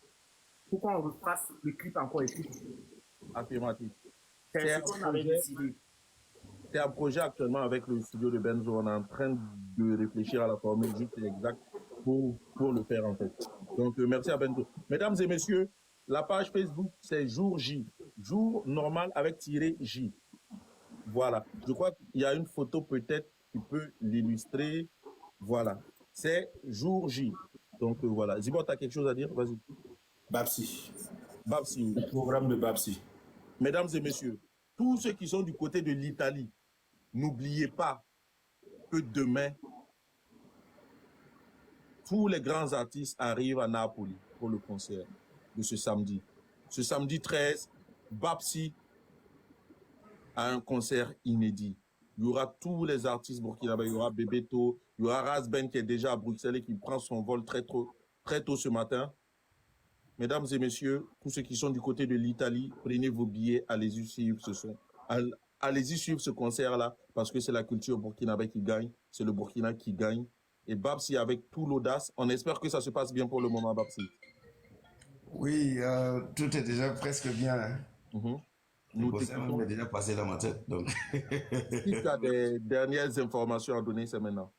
pour qu'on refasse le clip encore et tout. Affirmatif. C'est ce qu'on avait décidé. C'est un projet actuellement avec le studio de Benzo. On est en train de réfléchir à la formule juste exacte pour le faire en fait. Donc merci à Benzo. Mesdames et messieurs, la page Facebook c'est Jour J. Jour normal avec tiré J. Voilà. Je crois qu'il y a une photo peut-être qui peut l'illustrer. Voilà. C'est jour J. Donc voilà. Zibo, tu as quelque chose à dire? Vas-y. Babsi. Babsi. Le programme de Babsi. Mesdames et messieurs, tous ceux qui sont du côté de l'Italie, n'oubliez pas que demain, tous les grands artistes arrivent à Napoli pour le concert de ce samedi. Ce samedi 13, Babsi a un concert inédit. Il y aura tous les artistes burkinabés, il y aura Bebeto, il y aura Razben qui est déjà à Bruxelles et qui prend son vol très tôt ce matin. Mesdames et messieurs, tous ceux qui sont du côté de l'Italie, prenez vos billets, allez-y suivre allez-y suivre ce concert-là, parce que c'est la culture burkinabé qui gagne, c'est le Burkina qui gagne. Et Babsi, avec tout l'audace, on espère que ça se passe bien pour le moment, Babsi. Oui, tout est déjà presque bien. Hein. Le concert est déjà passé dans ma tête. Donc. Si tu as des dernières informations à donner, c'est maintenant.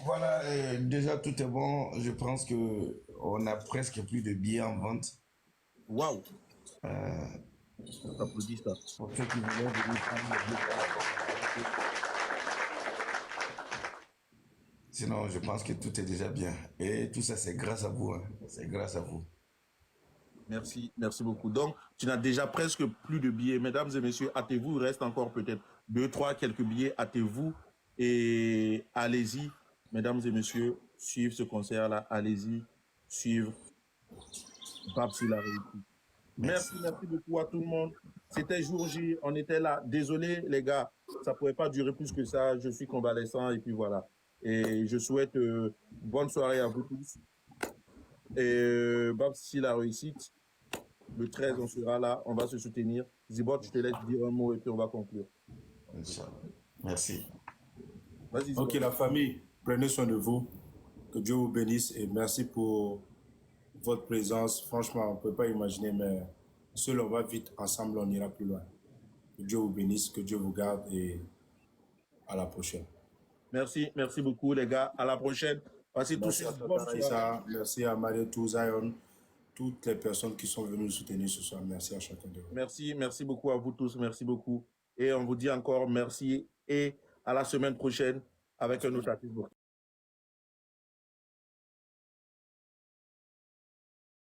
Voilà, déjà tout est bon. Je pense qu'on a presque plus de billets en vente. Waouh! T'applaudis ça. Pour ceux qui voulaient venir prendre le billet. Sinon, je pense que tout est déjà bien. Et tout ça, c'est grâce à vous. Hein. C'est grâce à vous. Merci beaucoup. Donc, tu n'as déjà presque plus de billets. Mesdames et messieurs, hâtez-vous, il reste encore peut-être 2, 3, quelques billets. Hâtez-vous et allez-y. Mesdames et messieurs, suivre ce concert-là. Allez-y, suivre Babsi la réussite. Merci beaucoup à tout le monde. C'était jour J, on était là. Désolé les gars, ça ne pouvait pas durer plus que ça. Je suis convalescent et puis voilà. Et je souhaite bonne soirée à vous tous. Et Babsi la réussite. Le 13, on sera là, on va se soutenir. Zibot, je te laisse dire un mot et puis on va conclure. Merci. Vas-y, ok, la famille, prenez soin de vous. Que Dieu vous bénisse et merci pour votre présence. Franchement, on ne peut pas imaginer, mais seul on va vite, ensemble on ira plus loin. Que Dieu vous bénisse, que Dieu vous garde et à la prochaine. Merci beaucoup les gars. À la prochaine. Passez tous une bonne soirée. Merci à Marietou, Zion, toutes les personnes qui sont venues nous soutenir ce soir. Merci à chacun de vous. Merci beaucoup à vous tous. Merci beaucoup. Et on vous dit encore merci et à la semaine prochaine avec un autre artiste.